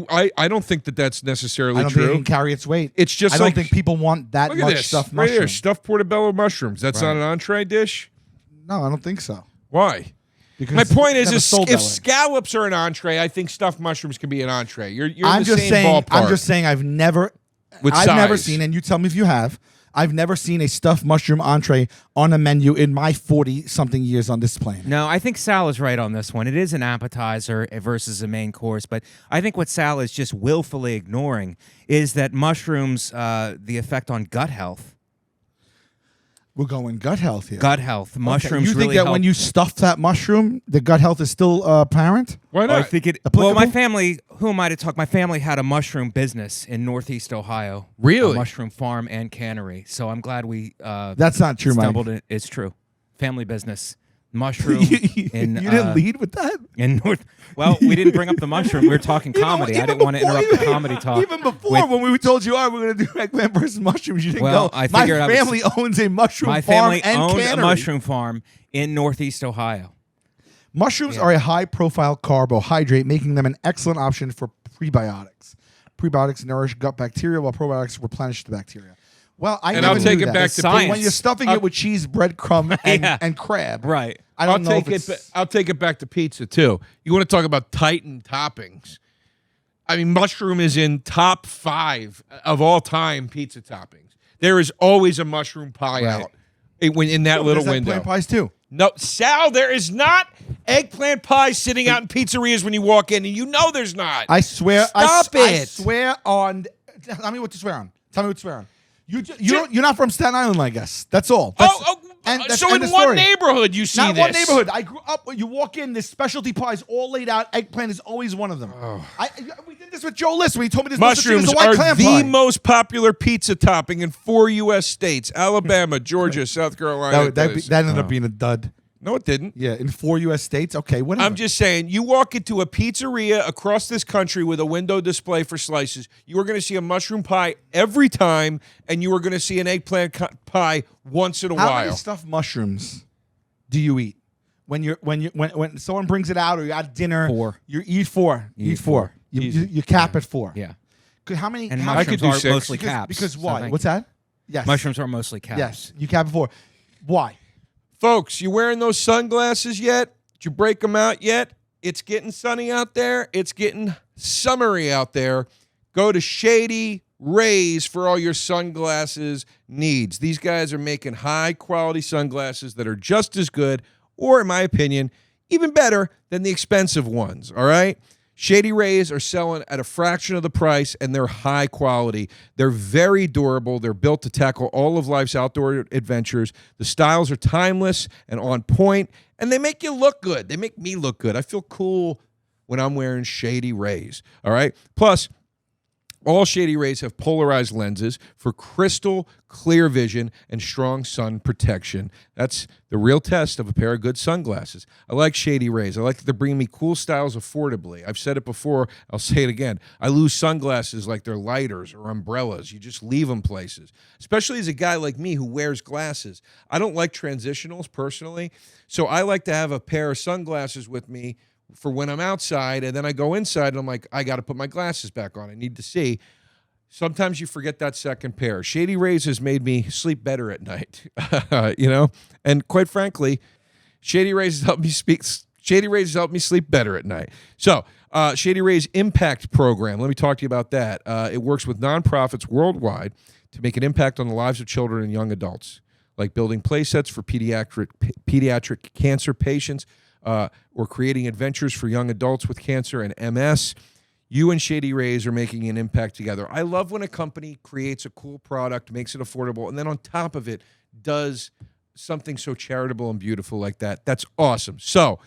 don't think that that's necessarily I don't true. think it can carry its weight. It's just I don't like- think people want that Look at much this stuffed right mushroom. here, stuffed portobello mushrooms. That's not an entree dish. No, I don't think so. Why? Because My point it's is, never sold if that way. scallops are an entree, I think stuffed mushrooms can be an entree. You're I'm in the just same saying. ballpark. I'm just saying. I've never size. seen, and you tell me if you have. I've never seen a stuffed mushroom entree on a menu in my 40-something years on this plane. no, I think Sal is right on this one. It is an appetizer versus a main course, but I think what Sal is just willfully ignoring is that mushrooms, the effect on gut health. We're going gut health here. Gut health. Mushrooms You think really that help. when you stuff that mushroom, the gut health is still apparent? Why I not? think it. Applicable? Well, my family. Who am I to talk? My family had a mushroom business in Northeast Ohio. Really? A mushroom farm and cannery. So I'm glad we. That's not true, Mike. stumbled in. It's true. Family business. Mushroom you in. didn't lead with that? In North. Well, we didn't bring up the mushroom. We were talking comedy. I didn't want to interrupt the comedy talk. Even before, when we told you, all right, we're going to do eggplant versus mushrooms, you didn't Well, go. I My figured I was- family owns a mushroom My farm family and owned cannery. a mushroom farm in Northeast Ohio. Mushrooms are a high-profile carbohydrate, making them an excellent option for prebiotics. Prebiotics nourish gut bacteria, while probiotics replenish the bacteria. Well, I And never I'll take knew it that. back to science. When you're stuffing it with cheese, breadcrumb, Yeah. and crab. Right. I don't know take if it's... I'll take it back to pizza too. You want to talk about Titan toppings? I mean, mushroom is in top 5 of all time pizza toppings. There is always a mushroom pie out in that little There's window. eggplant pies, too. No, Sal, there is not eggplant pie sitting out in pizzerias when you walk in, and you know there's not. I swear. Stop I it. swear on... Tell me what to swear on. Tell me what to swear on. You're not from Staten Island, I guess. That's all. That's so in the one story. neighborhood you see Not this. one neighborhood. I grew up. You walk in, there's specialty pies all laid out. Eggplant is always one of them. We did this with Joe List when he told me this. Mushrooms there's a white are clam the pie. most popular pizza topping in 4 U.S. states: Alabama, Georgia, South Carolina. That ended up being a dud. No, it didn't. Yeah, in 4 U.S. states. Okay, whatever. I'm just saying, you walk into a pizzeria across this country with a window display for slices, you are going to see a mushroom pie every time, and you are going to see an eggplant pie once in a How while. many stuffed mushrooms do you eat when someone brings it out or you're at dinner? 4. You eat 4. You eat 4. You cap at 4. Yeah. How many? And I could mushrooms do are 6. mostly caps. Because so why? thank What's you. that? Yes. Mushrooms are mostly caps. Yes. You cap at 4. Why? Folks, you wearing those sunglasses yet? Did you break them out yet? It's getting sunny out there. It's getting summery out there. Go to Shady Rays for all your sunglasses needs. These guys are making high-quality sunglasses that are just as good, or in my opinion, even better than the expensive ones, all right? Shady Rays are selling at a fraction of the price, and they're high quality. They're very durable. They're built to tackle all of life's outdoor adventures. The styles are timeless and on point, and they make you look good. They make me look good. I feel cool when I'm wearing Shady Rays, all right? Plus, all Shady Rays have polarized lenses for crystal clear vision and strong sun protection. That's the real test of a pair of good sunglasses. I like Shady Rays. I like that they're bringing me cool styles affordably. I've said it before. I'll say it again. I lose sunglasses like they're lighters or umbrellas. You just leave them places, especially as a guy like me who wears glasses. I don't like transitionals personally, so I like to have a pair of sunglasses with me for when I'm outside, and then I go inside and I'm like, I got to put my glasses back on. I need to see. Sometimes you forget that second pair. Shady Rays has made me sleep better at night, and quite frankly, Shady Rays has helped me sleep better at night. So, Shady Rays Impact Program, let me talk to you about that. It works with nonprofits worldwide to make an impact on the lives of children and young adults, like building play sets for pediatric cancer patients, or creating adventures for young adults with cancer and MS. You and Shady Rays are making an impact together. I love when a company creates a cool product, makes it affordable, and then on top of it does something so charitable and beautiful like that. That's awesome. So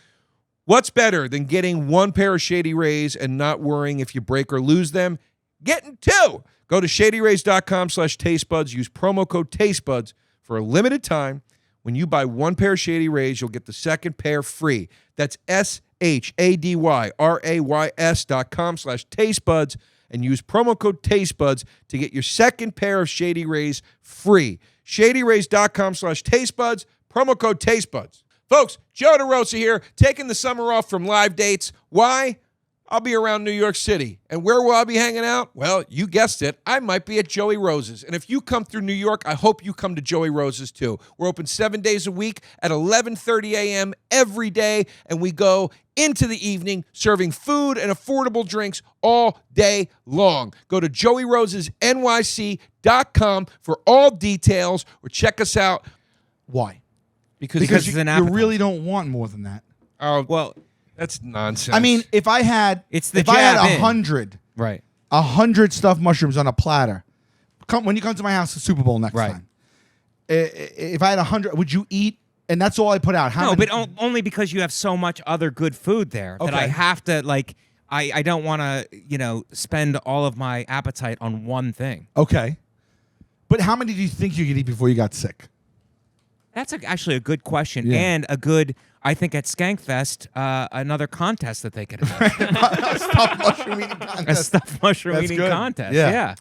what's better than getting one pair of Shady Rays and not worrying if you break or lose them? Getting 2. Go to shadyrays.com/tastebuds. Use promo code tastebuds for a limited time. When you buy one pair of Shady Rays, you'll get the second pair free. That's shadyrays.com/tastebuds and use promo code tastebuds to get your second pair of Shady Rays free. shadyrays.com/tastebuds, promo code tastebuds. Folks, Joe DeRosa here, taking the summer off from live dates. Why? I'll be around New York City. And where will I be hanging out? Well, you guessed it. I might be at Joey Rose's. And if you come through New York, I hope you come to Joey Rose's too. We're open 7 days a week at 11:30 a.m. every day. And we go into the evening serving food and affordable drinks all day long. Go to joeyrosesnyc.com for all details or check us out. Why? Because you, it's an you appetizer. really don't want more than that. Oh, Well, that's nonsense. I mean, if I had, It's the if I had jab in. 100 right. 100 stuffed mushrooms on a platter, when you come to my house for Super Bowl next Right. time, if I had 100, would you eat? And that's all I put out. How No, many? but only because you have so much other good food there that I Okay. have to I don't want to spend all of my appetite on one thing. Okay. But how many do you think you could eat before you got sick? That's actually a good question Yeah. and a good. I think at Skankfest, another contest that they could have. Stuffed mushroom eating A contest. stuffed mushroom That's eating good. contest. Yeah. Yeah.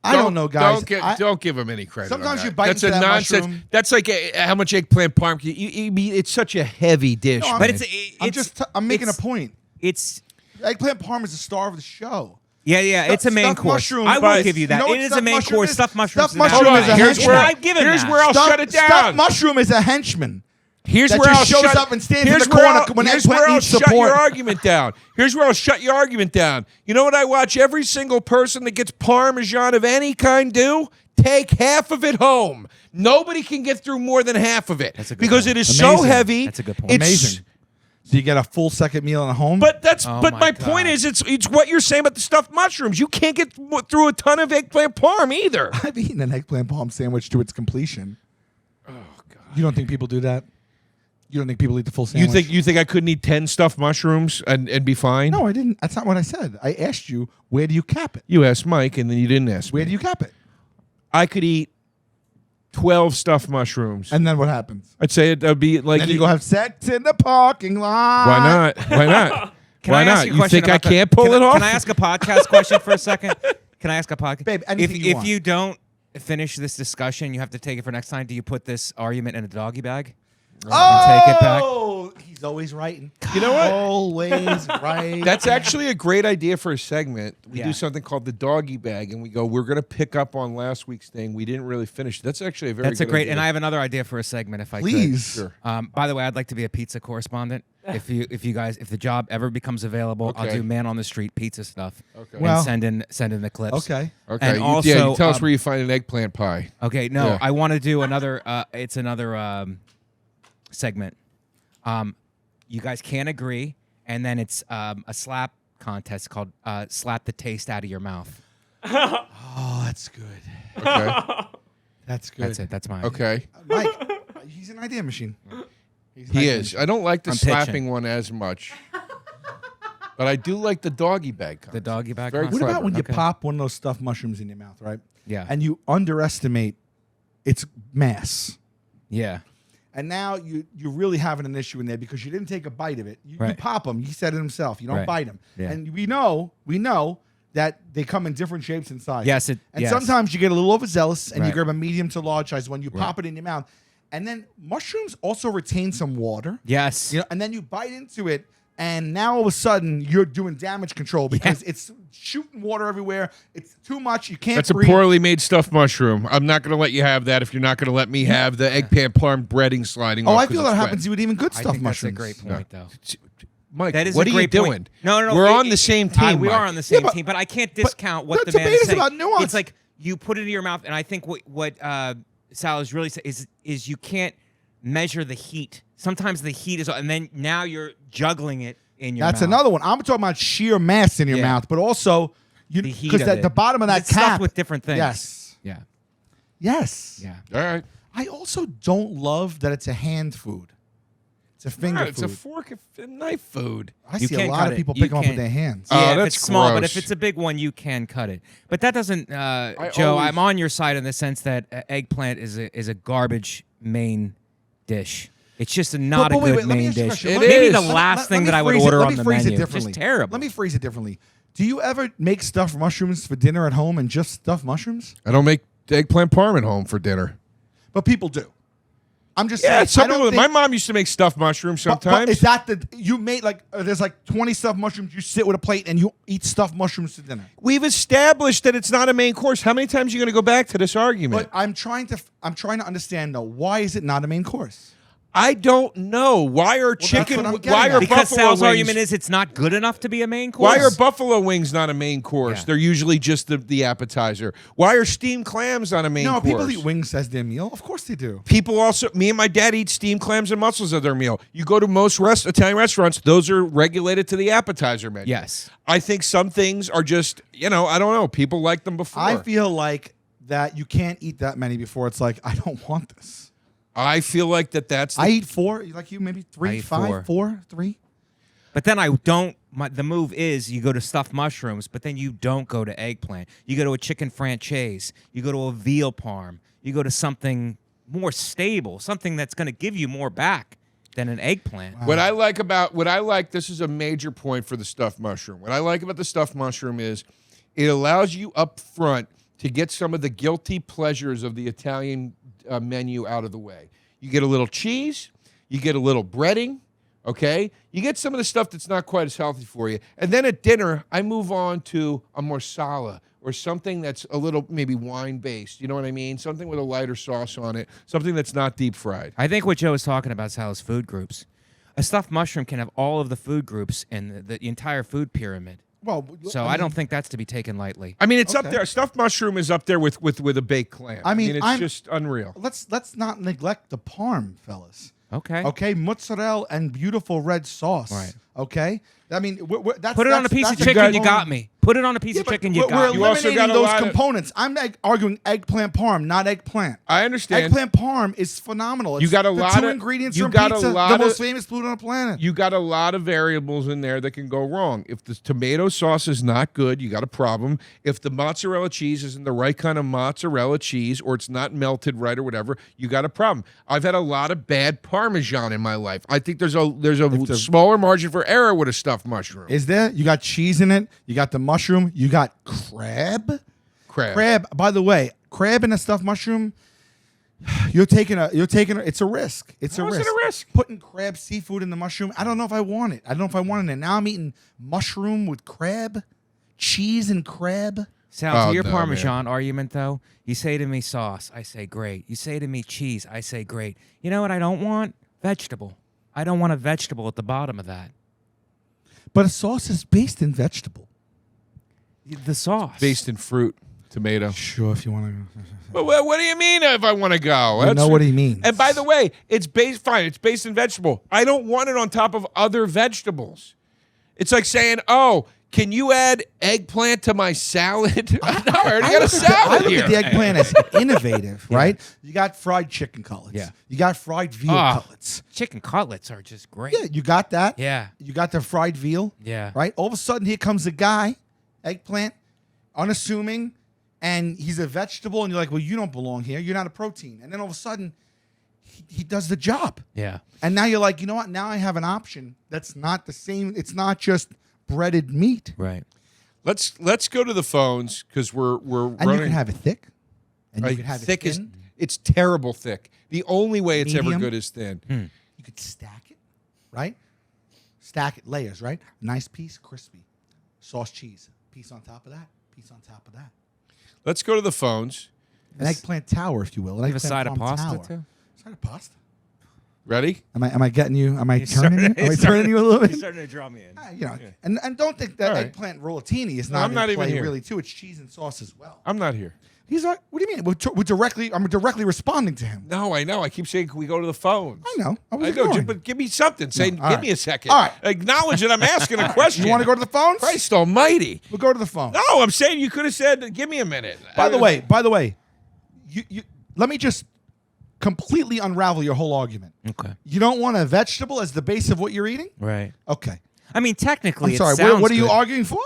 I don't know, guys. Don't give him any credit. Sometimes on you that. bite That's into a that nonsense. mushroom. That's like how much eggplant parmesan. It's such a heavy dish. No, But man. I'm making a it's- point. It's Eggplant parm is the star of the show. yeah. It's a main Stuffed course. mushroom, I will but give you that. you know what It is a stuffed main mushroom course. is? Stuffed mushrooms. Stuffed mushroom Hold is on. a Here's henchman. where I've given here's that. where I'll shut it down. Stuffed mushroom is a henchman. Here's that where just I'll shows shut, up and stands in here's the where corner I'll- when here's Eggplant where I'll needs shut support. your argument down. Here's where I'll shut your argument down. You know what I watch every single person that gets Parmesan of any kind do? Take half of it home. Nobody can get through more than half of it That's a good because point. it is so Amazing. heavy. That's a good point. It's- Amazing. So you get a full second meal at home. But that's Oh but my my God. point is it's what you're saying about the stuffed mushrooms. You can't get through a ton of eggplant parm either. I've eaten an eggplant parm sandwich to its completion. Oh God. You don't think people do that? You don't think people eat the full You sandwich? think I couldn't eat 10 stuffed mushrooms and be fine? No, I didn't. That's not what I said. I asked you, where do you cap it? You asked Mike and then you didn't ask Where me. do you cap it? I could eat 12 stuffed mushrooms. And then what happens? I'd say it'd be like Then you go have sex in the parking lot. Why not? Why not? Can Why I ask not? you a You question think I about can't pull it off? Can I ask a podcast question for a second? Can I ask a podcast? Babe, anything you if want. you don't finish this discussion, you have to take it for next time. Do you put this argument in a doggy bag? And take it back? Oh, he's always writing. You know what? Always right. That's actually a great idea for a segment. We Yeah. do something called the doggy bag, and we go, we're going to pick up on last week's thing. We didn't really finish. That's actually a very That's a good great. idea. And I have another idea for a segment if I Please. Sure. could. By the way, I'd like to be a pizza correspondent. If you guys, if the job ever becomes available, I'll Okay. do man on the street pizza stuff. Okay. And Well- send in the clips. Okay. Okay. And you, also, you tell us where you find an eggplant pie. Okay, no, Yeah. I want to do another. It's another segment. You guys can't agree, and then it's a slap contest called "Slap the Taste Out of Your Mouth." Oh, that's good. Okay. That's good. That's it. That's my Okay. Mike, he's an idea machine. He's an He idea is. machine. I don't like the I'm slapping pitching. one as much. But I do like the doggy bag The concept. doggy bag. Very What concept? about when you Okay. pop one of those stuffed mushrooms in your mouth, right? Yeah. And you underestimate its mass. Yeah. And now you're really having an issue in there because you didn't take a bite of it. You Right. pop them. He said it himself. You don't Right. bite them. Yeah. And we know that they come in different shapes and sizes. Yes, and yes. sometimes you get a little overzealous and you Right. grab a medium to large size when you pop it in your mouth. And then mushrooms also retain some water. Yes. You know, and then you bite into it, and now all of a sudden you're doing damage control because it's shooting water everywhere. It's too much. You can't That's a breathe. poorly made stuffed mushroom. I'm not going to let you have that if you're not going to let me have the eggplant parm breading sliding Oh, off I 'cause feel it's that wet. happens with even good I stuffed think mushrooms. that's a great point, though. Mike, That is what a are great you point. doing? No. We're on the same team. We Mike. are on the same but- team, but I can't discount what the the man debate is is saying. about nuance. It's like you put it in your mouth, and I think what Sal is really saying is you can't measure the heat. Sometimes the heat is, and then now you're juggling it in your mouth. That's another one. I'm talking about sheer mass in your Yeah. mouth, but also The heat because of it. the bottom of that It's stuffed cap with different things. Yes. Yeah. Yes. Yeah. All right. I also don't love that it's a hand food. It's a finger It's food. a fork and knife food. I You see a can't lot cut of it. people You pick them up with can't. their hands. Oh, Yeah, if that's it's small, but if gross. it's a big one, you can cut it. But that doesn't, Joe. always- I'm on your side in the sense that eggplant is a garbage main dish. It's just not But a wait, good wait, let me main ask you a dish. question. It Maybe is. the Let me- last thing me that I would phrase it- order let on me the phrase it menu. differently. Just terrible. Let me phrase it differently. Do you ever make stuffed mushrooms for dinner at home and just stuffed mushrooms? I don't make eggplant parm at home for dinner. But people do. I'm just Yeah, saying. some I don't people, think, my mom used to make stuffed mushrooms but sometimes. is that you made like there's like 20 stuffed mushrooms? You sit with a plate and you eat stuffed mushrooms to dinner. We've established that it's not a main course. How many times are you going to go back to this argument? But I'm trying to understand though. Why is it not a main course? I don't know. Why are chicken? what I'm getting Why at. are because buffalo Sal's wings? argument is it's not good enough to be a main course. Why are buffalo wings not a main course? Yeah. They're usually just the appetizer. Why are steamed clams not a main No, course? people eat wings as their meal. Of course they do. People also, me and my dad eat steamed clams and mussels at their meal. You go to most Italian restaurants; those are regulated to the appetizer menu. Yes. I think some things are just, I don't know. People like them before. I feel like that you can't eat that many before it's like I don't want this. I feel like that's. I eat 4, like you, maybe I 3, eat 5, 4, 3. But then I don't. The move is you go to stuffed mushrooms, but then you don't go to eggplant. You go to a chicken franchise. You go to a veal parm. You go to something more stable, something that's going to give you more back than an eggplant. What I like, this is a major point for the stuffed mushroom. What I like about the stuffed mushroom is it allows you up front to get some of the guilty pleasures of the Italian menu out of the way. You get a little cheese, you get a little breading, okay? You get some of the stuff that's not quite as healthy for you. And then at dinner, I move on to a marsala or something that's a little maybe wine-based, you know what I mean? Something with a lighter sauce on it, something that's not deep fried. I think what Joe is talking about is Sal's food groups. A stuffed mushroom can have all of the food groups in the entire food pyramid. Well, So I don't think that's to be taken lightly. I mean, it's up Okay. there. Stuffed mushroom is up there with a baked clam. I mean, it's I'm- just unreal. Let's not neglect the parm, fellas. Okay. Okay, mozzarella and beautiful red sauce. Right. Okay, I mean, that's Put it on a piece of that's chicken. good You parm. got me. Put it on a piece of chicken. You We're got it. You also eliminating got a those lot of- components. I'm arguing eggplant parm, not eggplant. I understand. Eggplant parm is phenomenal. It's You got a the lot two of- ingredients you from got a pizza, lot the of- most famous food on the planet. You got a lot of variables in there that can go wrong. If the tomato sauce is not good, you got a problem. If the mozzarella cheese isn't the right kind of mozzarella cheese, or it's not melted right or whatever, you got a problem. I've had a lot of bad Parmesan in my life. I think there's a smaller margin for error with a stuffed mushroom. Is there? You got cheese in it. You got the mushroom. You got crab. Crab. By the way, crab and a stuffed mushroom. You're taking it's a risk. It's How a is risk. it a risk? Putting crab seafood in the mushroom. I don't know if I want it. I don't know if I want it. Now I'm eating mushroom with crab, cheese and crab. Sal, Oh, to your no, Parmesan argument, though, you say to me sauce, I say great. You say to me cheese, I say great. You know what I don't want? Vegetable. I don't want a vegetable at the bottom of that. But a sauce is based in vegetable. The sauce. Based in fruit, tomato. Sure, if you want to. But what do you mean if I want to go? I know what he means. And by the way, it's based fine. It's based in vegetable. I don't want it on top of other vegetables. It's like saying, "Oh, can you add eggplant to my salad?" No, I already got a salad I look here. at the eggplant as innovative, right? You got fried chicken cutlets. Yeah. You got fried veal Ah. cutlets. Chicken cutlets are just great. Yeah, you got that. Yeah. You got the fried veal. Yeah. Right? All of a sudden, here comes a guy, eggplant, unassuming, and he's a vegetable, and you're like, well, you don't belong here. You're not a protein. And then all of a sudden, he does the job. Yeah. And now you're like, you know what? Now I have an option that's not the same. It's not just breaded meat. Right. Let's go to the phones because we're And running. you can have it thick. And you Like, can have thick it is thin. it's terrible thick. The only way it's ever Medium. good is thin. You could stack it, right? Stack it, layers, right? Nice piece, crispy. Sauce cheese. Piece on top of that. Piece on top of that. Let's go to the phones. An eggplant tower, if you will. An You have a eggplant side of parm pasta, tower. too? Side of pasta? Ready? Am I getting you? Am I turning you? Am I turning you a little bit? starting to draw me in. You know, and don't think that All right. eggplant rollatini is No, not I'm not in even play here. really too. It's cheese and sauce as well. I'm not here. He's like, what do you mean? I'm directly responding to him. No, I know. I keep saying, can we go to the phones? I know. I was I know, ignoring. but give me something. Say, No, all give right. me a second. All right. Acknowledge that I'm asking a question. You want to go to the phones? Christ almighty. We'll go to the phone. No, I'm saying you could have said, give me a minute. By the way, you let me just completely unravel your whole argument. Okay. You don't want a vegetable as the base of what you're eating? Right. Okay. I mean, technically, I'm sorry. it sounds What are you good. arguing for?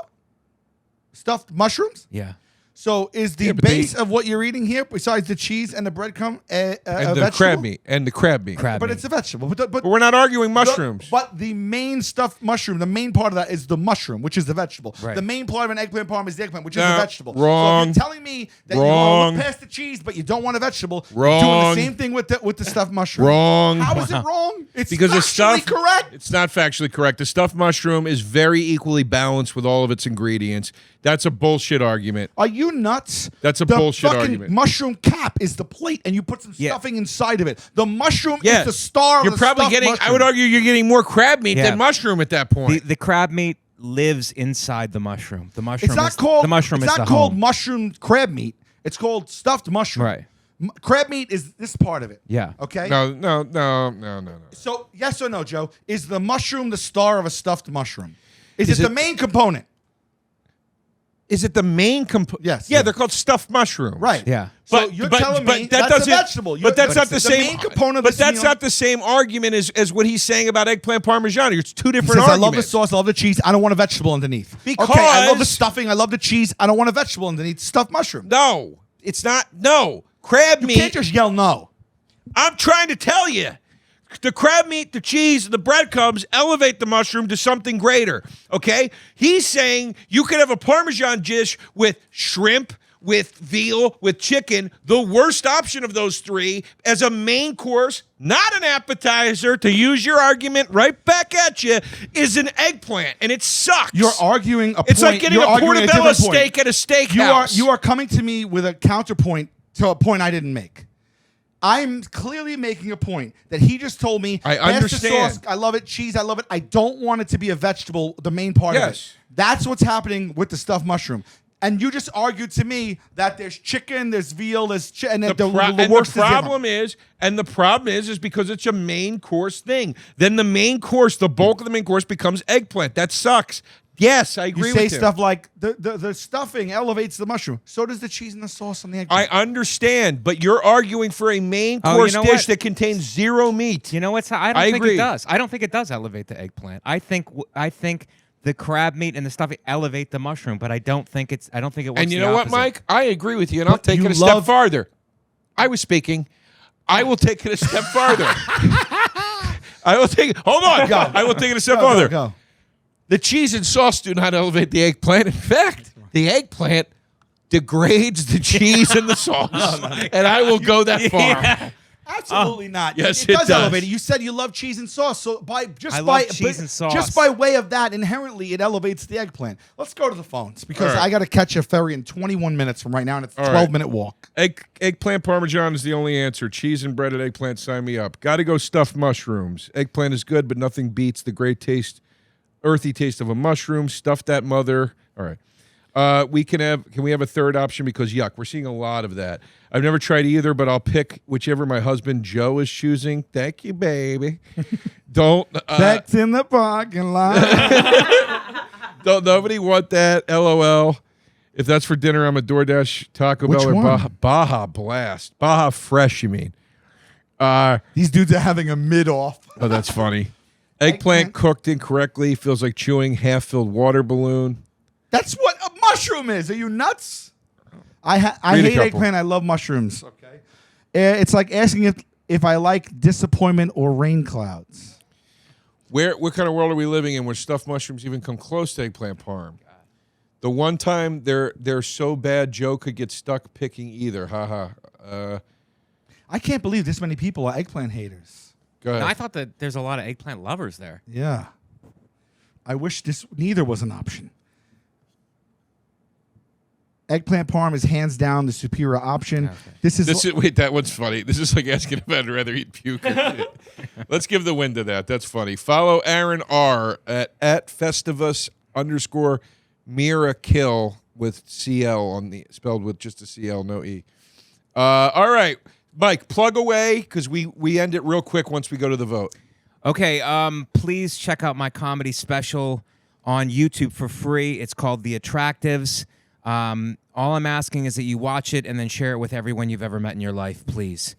Stuffed mushrooms? Yeah. So is the Yeah, but base they- of what you're eating here, besides the cheese and the breadcrumb, a and the vegetable? crab meat. And the crab meat. Crab But meat. it's a vegetable. But we're not arguing mushrooms. But the main stuffed mushroom, the main part of that is the mushroom, which is the vegetable. Right. The main part of an eggplant parm is the eggplant, which is No, the vegetable. wrong. So if you're telling me that you want Wrong. to look past the cheese, but you don't want a vegetable, you're Wrong. doing the same thing with the stuffed mushroom. Wrong. How is it wrong? It's Because the factually stuff correct. It's not factually correct. The stuffed mushroom is very equally balanced with all of its ingredients. That's a bullshit argument. Are you nuts? That's a the bullshit fucking argument. Mushroom cap is the plate, and you put some Yeah. stuffing inside of it. The mushroom Yeah. is the star. You're of the probably stuffed getting. mushroom. I would argue you're getting more crab meat Yeah. than mushroom at that point. The crab meat lives inside the mushroom. The mushroom. It's not is, called. The mushroom it's is not the called home. mushroom crab meat. It's called stuffed mushroom. Right. Crab meat is this part of it. Yeah. Okay. No. So yes or no, Joe? Is the mushroom the star of a stuffed mushroom? Is Is it the it- main component? Is it the main component? Yes. Yeah, they're called stuffed mushrooms. Right. Yeah. So you're telling me that that's a doesn't- vegetable. But that's not it's the the same main component of But this that's meal. not the same argument as what he's saying about eggplant parmesan. It's two He different says, I arguments. love the sauce, I love the cheese, I don't want a vegetable underneath. Because- okay, I love the stuffing, I love the cheese, I don't want a vegetable underneath. Stuffed mushroom. No, it's not. No, crab You meat. can't just yell no. I'm trying to tell you. The crab meat, the cheese, the breadcrumbs elevate the mushroom to something greater. Okay? He's saying you could have a Parmesan dish with shrimp, with veal, with chicken. The worst option of those three as a main course, not an appetizer, to use your argument right back at you, is an eggplant. And it sucks. You're arguing a point. It's like getting You're a arguing portobello different point. steak at a steakhouse. You are coming to me with a counterpoint to a point I didn't make. I'm clearly making a point that he just told me. I pasta understand. Sauce, I love it. Cheese, I love it. I don't want it to be a vegetable, the main part of it. Yes. That's what's happening with the stuffed mushroom. And you just argued to me that there's chicken, there's veal, and The the problem worst is the problem is because it's a main course thing. Then the main course, the bulk of the main course becomes eggplant. That sucks. Yes, I agree You say with you. stuff like the stuffing elevates the mushroom. So does the cheese and the sauce on the eggplant. I understand, but you're arguing for a main Oh, course you know dish what? that contains zero meat. You know what's? I don't I think agree. it does. I don't think it does elevate the eggplant. I think the crab meat and the stuffing elevate the mushroom, but I don't think it works. And you the know what, opposite. Mike? I agree with you, and I'll But take you it a step love- farther. I was speaking. I will take it a step farther. I will take it. Hold on. Go. I will take it a step Go, farther. go. The cheese and sauce do not elevate the eggplant. In fact, the eggplant degrades the cheese and the sauce. And I will go that far. Absolutely not. yes, it it does does. elevate it. You said you love cheese and sauce, so I love cheese and sauce. just by way of that, inherently it elevates the eggplant. Let's go to the phones because All right. I got to catch a ferry in 21 minutes from right now, and it's a All right. 12-minute walk. Eggplant Parmesan is the only answer. Cheese and breaded eggplant, sign me up. Got to go stuffed mushrooms. Eggplant is good, but nothing beats the great taste, earthy taste of a mushroom. Stuff that mother. All right. Can we have a third option? Because yuck, we're seeing a lot of that. I've never tried either, but I'll pick whichever my husband Joe is choosing. Thank you, baby. Don't Sex in the parking lot. don't nobody want that. LOL. If that's for dinner, I'm a DoorDash, Taco Which Bell, or one? Baja Blast. Baja Fresh, you mean? These dudes are having a mid-off. Oh, that's funny. Eggplant cooked incorrectly feels like chewing half-filled water balloon. That's what a mushroom is. Are you nuts? I Read a hate couple. eggplant. I love mushrooms. Okay. It's like asking if I like disappointment or rain clouds. What kind of world are we living in where stuffed mushrooms even come close to eggplant parm? The one time they're so bad Joe could get stuck picking either. Haha. I can't believe this many people are eggplant haters. Go ahead. No, I thought that there's a lot of eggplant lovers there. Yeah. I wish neither was an option. Eggplant parm is hands down the superior option. Okay. This is Wait, that one's funny. This is like asking if I'd rather eat puke. Let's give the win to that. That's funny. Follow Aaron R at Festivus_Mirakill with CL spelled with just a CL, no E. All right, Mike, plug away because we end it real quick once we go to the vote. Okay, please check out my comedy special on YouTube for free. It's called The Attractives. All I'm asking is that you watch it and then share it with everyone you've ever met in your life, please.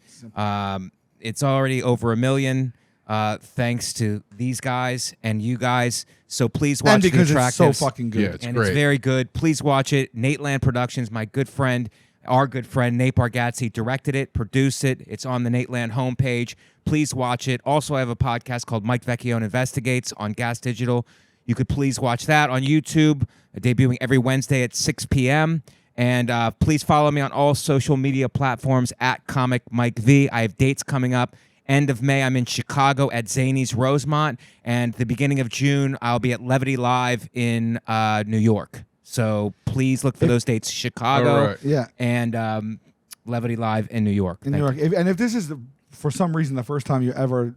It's already over 1 million, thanks to these guys and you guys. So please watch and because The Attractives. it's so fucking good. Yeah, it's and great. it's very good. Please watch it. Nate Land Productions, my good friend, our good friend Nate Bargatze directed it, produced it. It's on the Nate Land homepage. Please watch it. Also, I have a podcast called Mike Vecchione Investigates on Gas Digital. You could please watch that on YouTube, debuting every Wednesday at 6 p.m. And please follow me on all social media platforms at Comic Mike V. I have dates coming up. End of May, I'm in Chicago at Zany's Rosemont. And the beginning of June, I'll be at Levity Live in New York. So please look for those dates, Chicago All right. Yeah. and Levity Live in New York. In Thank New York. you. If this is for some reason the first time you're ever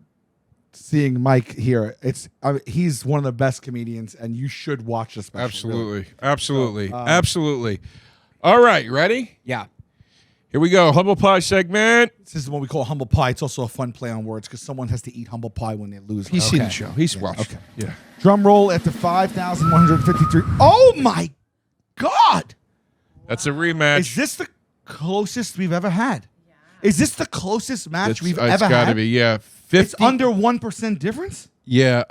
seeing Mike here, he's one of the best comedians, and you should watch this special. Absolutely. Absolutely. Absolutely. All right, ready? Yeah. Here we go. Humble pie segment. This is what we call humble pie. It's also a fun play on words because someone has to eat humble pie when they lose. He's seen Okay. the show. He's watched. okay. Yeah. Drum roll at the 5,153. Oh my God! That's a rematch. Is this the closest we've ever had? Is this the closest match we've It's ever got to had? be, yeah. It's 50, under 1% difference. Yeah,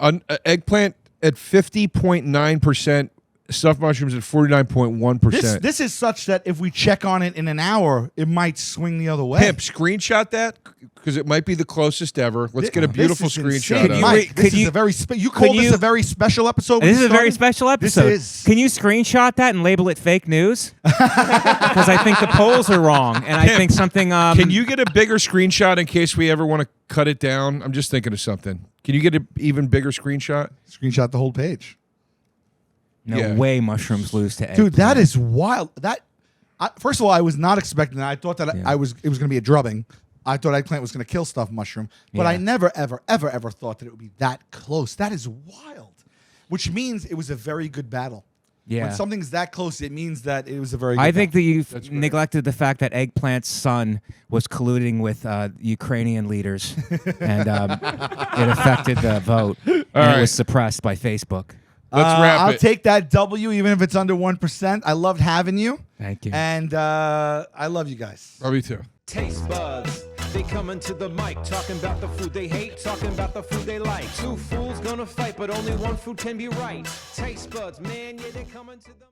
eggplant at 50.9%, stuffed mushrooms at 49.1%. This is such that if we check on it in an hour, it might swing the other way. Pimp, screenshot that because it might be the closest ever. Let's get a This beautiful is screenshot insane. of it. Mike, Could this is you- a very you call this you- a very special episode? when This is you a very started? special This episode. is. Can you screenshot that and label it fake news? Because I think the polls are wrong, and I think something. Can you get a bigger screenshot in case we ever want to cut it down? I'm just thinking of something. Can you get an even bigger screenshot? Screenshot the whole page. No Yeah. way mushrooms lose to egg. Dude, that is wild. First of all, I was not expecting that. I thought that Yeah. it was going to be a drubbing. I thought eggplant was going to kill stuffed mushroom, but Yeah. I never, ever, ever, ever thought that it would be that close. That is wild. Which means it was a very good battle. Yeah. When something's that close, it means that it was a very good I think battle. that you've neglected the fact that Eggplant's son was colluding with Ukrainian leaders, and it affected the vote, and right. it was suppressed by Facebook. Let's wrap I'll it. take that W, even if it's under 1%. I loved having you. Thank you. And I love you guys. Love you too. Taste buds, they coming to the mic, talking about the food they hate, talking about the food they like. Two fools gonna fight, but only one food can be right. Taste buds, man, yeah, they coming to the